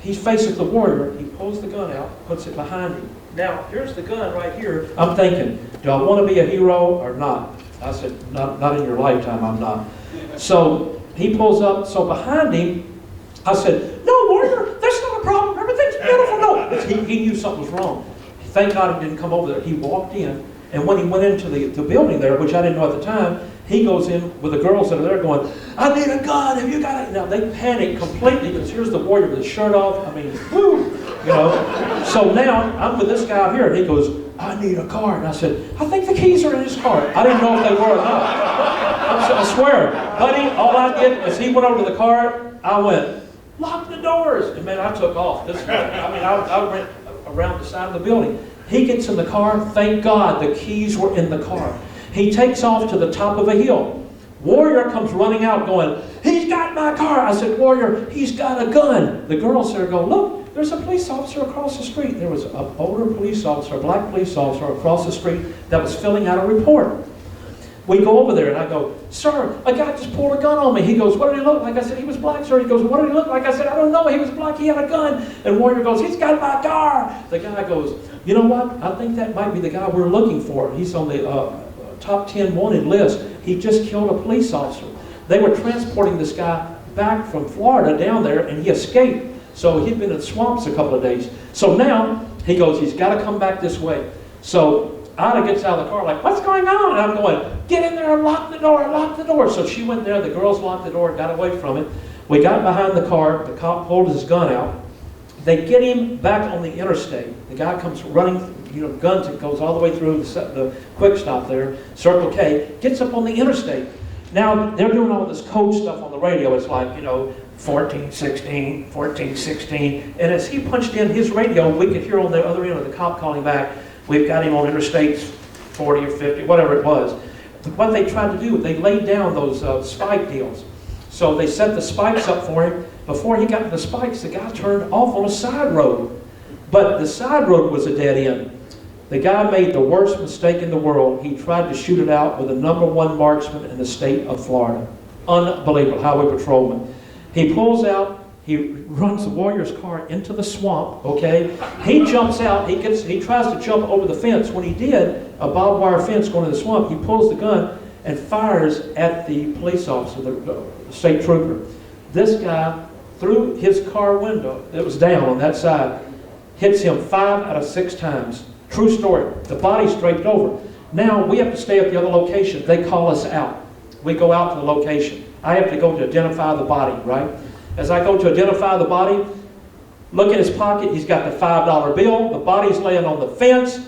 He's facing the Warrior. He pulls the gun out, puts it behind him. Now, here's the gun right here. I'm thinking, do I want to be a hero or not? I said, not in your lifetime, I'm not. So he pulls up. So behind him, I said, no, Warrior, that's not a problem. Everything's beautiful. No. He knew something was wrong. Thank God he didn't come over there. He walked in. And when he went into the building there, which I didn't know at the time, he goes in with the girls that are there going, I need a gun. Have you got it? Now, they panic completely because here's the Warrior with his shirt off. I mean, whoo, you know. So now I'm with this guy here, and he goes, I need a car. And I said, I think the keys are in his car. I didn't know if they were or not. I swear. Buddy, all I did was he went over to the car. I went, lock the doors. And man, I took off. I went around the side of the building. He gets in the car. Thank God the keys were in the car. He takes off to the top of a hill. Warrior comes running out going, he's got my car. I said, Warrior, he's got a gun. The girls there go, look, there's a police officer across the street. There was an older police officer, a black police officer across the street that was filling out a report. We go over there and I go, sir, a guy just pulled a gun on me. He goes, what did he look like? I said, he was black, sir. He goes, what did he look like? I said, I don't know. He was black. He had a gun. And Warrior goes, he's got my car. The guy goes, you know what? I think that might be the guy we're looking for. He's on the top 10 wanted list. He just killed a police officer. They were transporting this guy back from Florida down there, and he escaped. So he'd been in the swamps a couple of days. So now he goes, he's got to come back this way. So Ida gets out of the car like, what's going on? And I'm going, get in there and lock the door, lock the door. So she went there. The girls locked the door, got away from it. We got behind the car. The cop pulled his gun out. They get him back on the interstate. The guy comes running, guns, it goes all the way through the quick stop there, Circle K, gets up on the interstate. Now, they're doing all this code stuff on the radio. It's like, 1416, 1416. And as he punched in his radio, we could hear on the other end of the cop calling back, we've got him on interstate 40 or 50, whatever it was. But what they tried to do, they laid down those spike deals. So they set the spikes up for him. Before he got to the spikes, the guy turned off on a side road. But the side road was a dead end. The guy made the worst mistake in the world. He tried to shoot it out with the #1 marksman in the state of Florida. unbelievable, highway patrolman. He pulls out, he runs the Warriors car into the swamp, okay? He jumps out, he tries to jump over the fence. When he did, a barbed wire fence going to the swamp, he pulls the gun and fires at the police officer, the state trooper. This guy, through his car window that was down on that side, hits him 5 out of 6 times. True story. The body's draped over. Now we have to stay at the other location. They call us out. We go out to the location. I have to go to identify the body, right? As I go to identify the body, look in his pocket, he's got the $5 bill. The body's laying on the fence.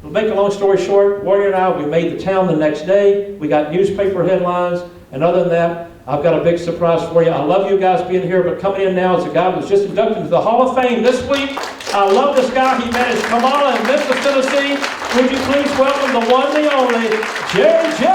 To make a long story short, Warrior and I, we made the town the next day. We got newspaper headlines. And other than that, I've got a big surprise for you. I love you guys being here, but coming in now is a guy who was just inducted into the Hall of Fame this week. I love this guy. He managed Kamala in Memphis, Tennessee. Would you please welcome the one, the only, Jerry J.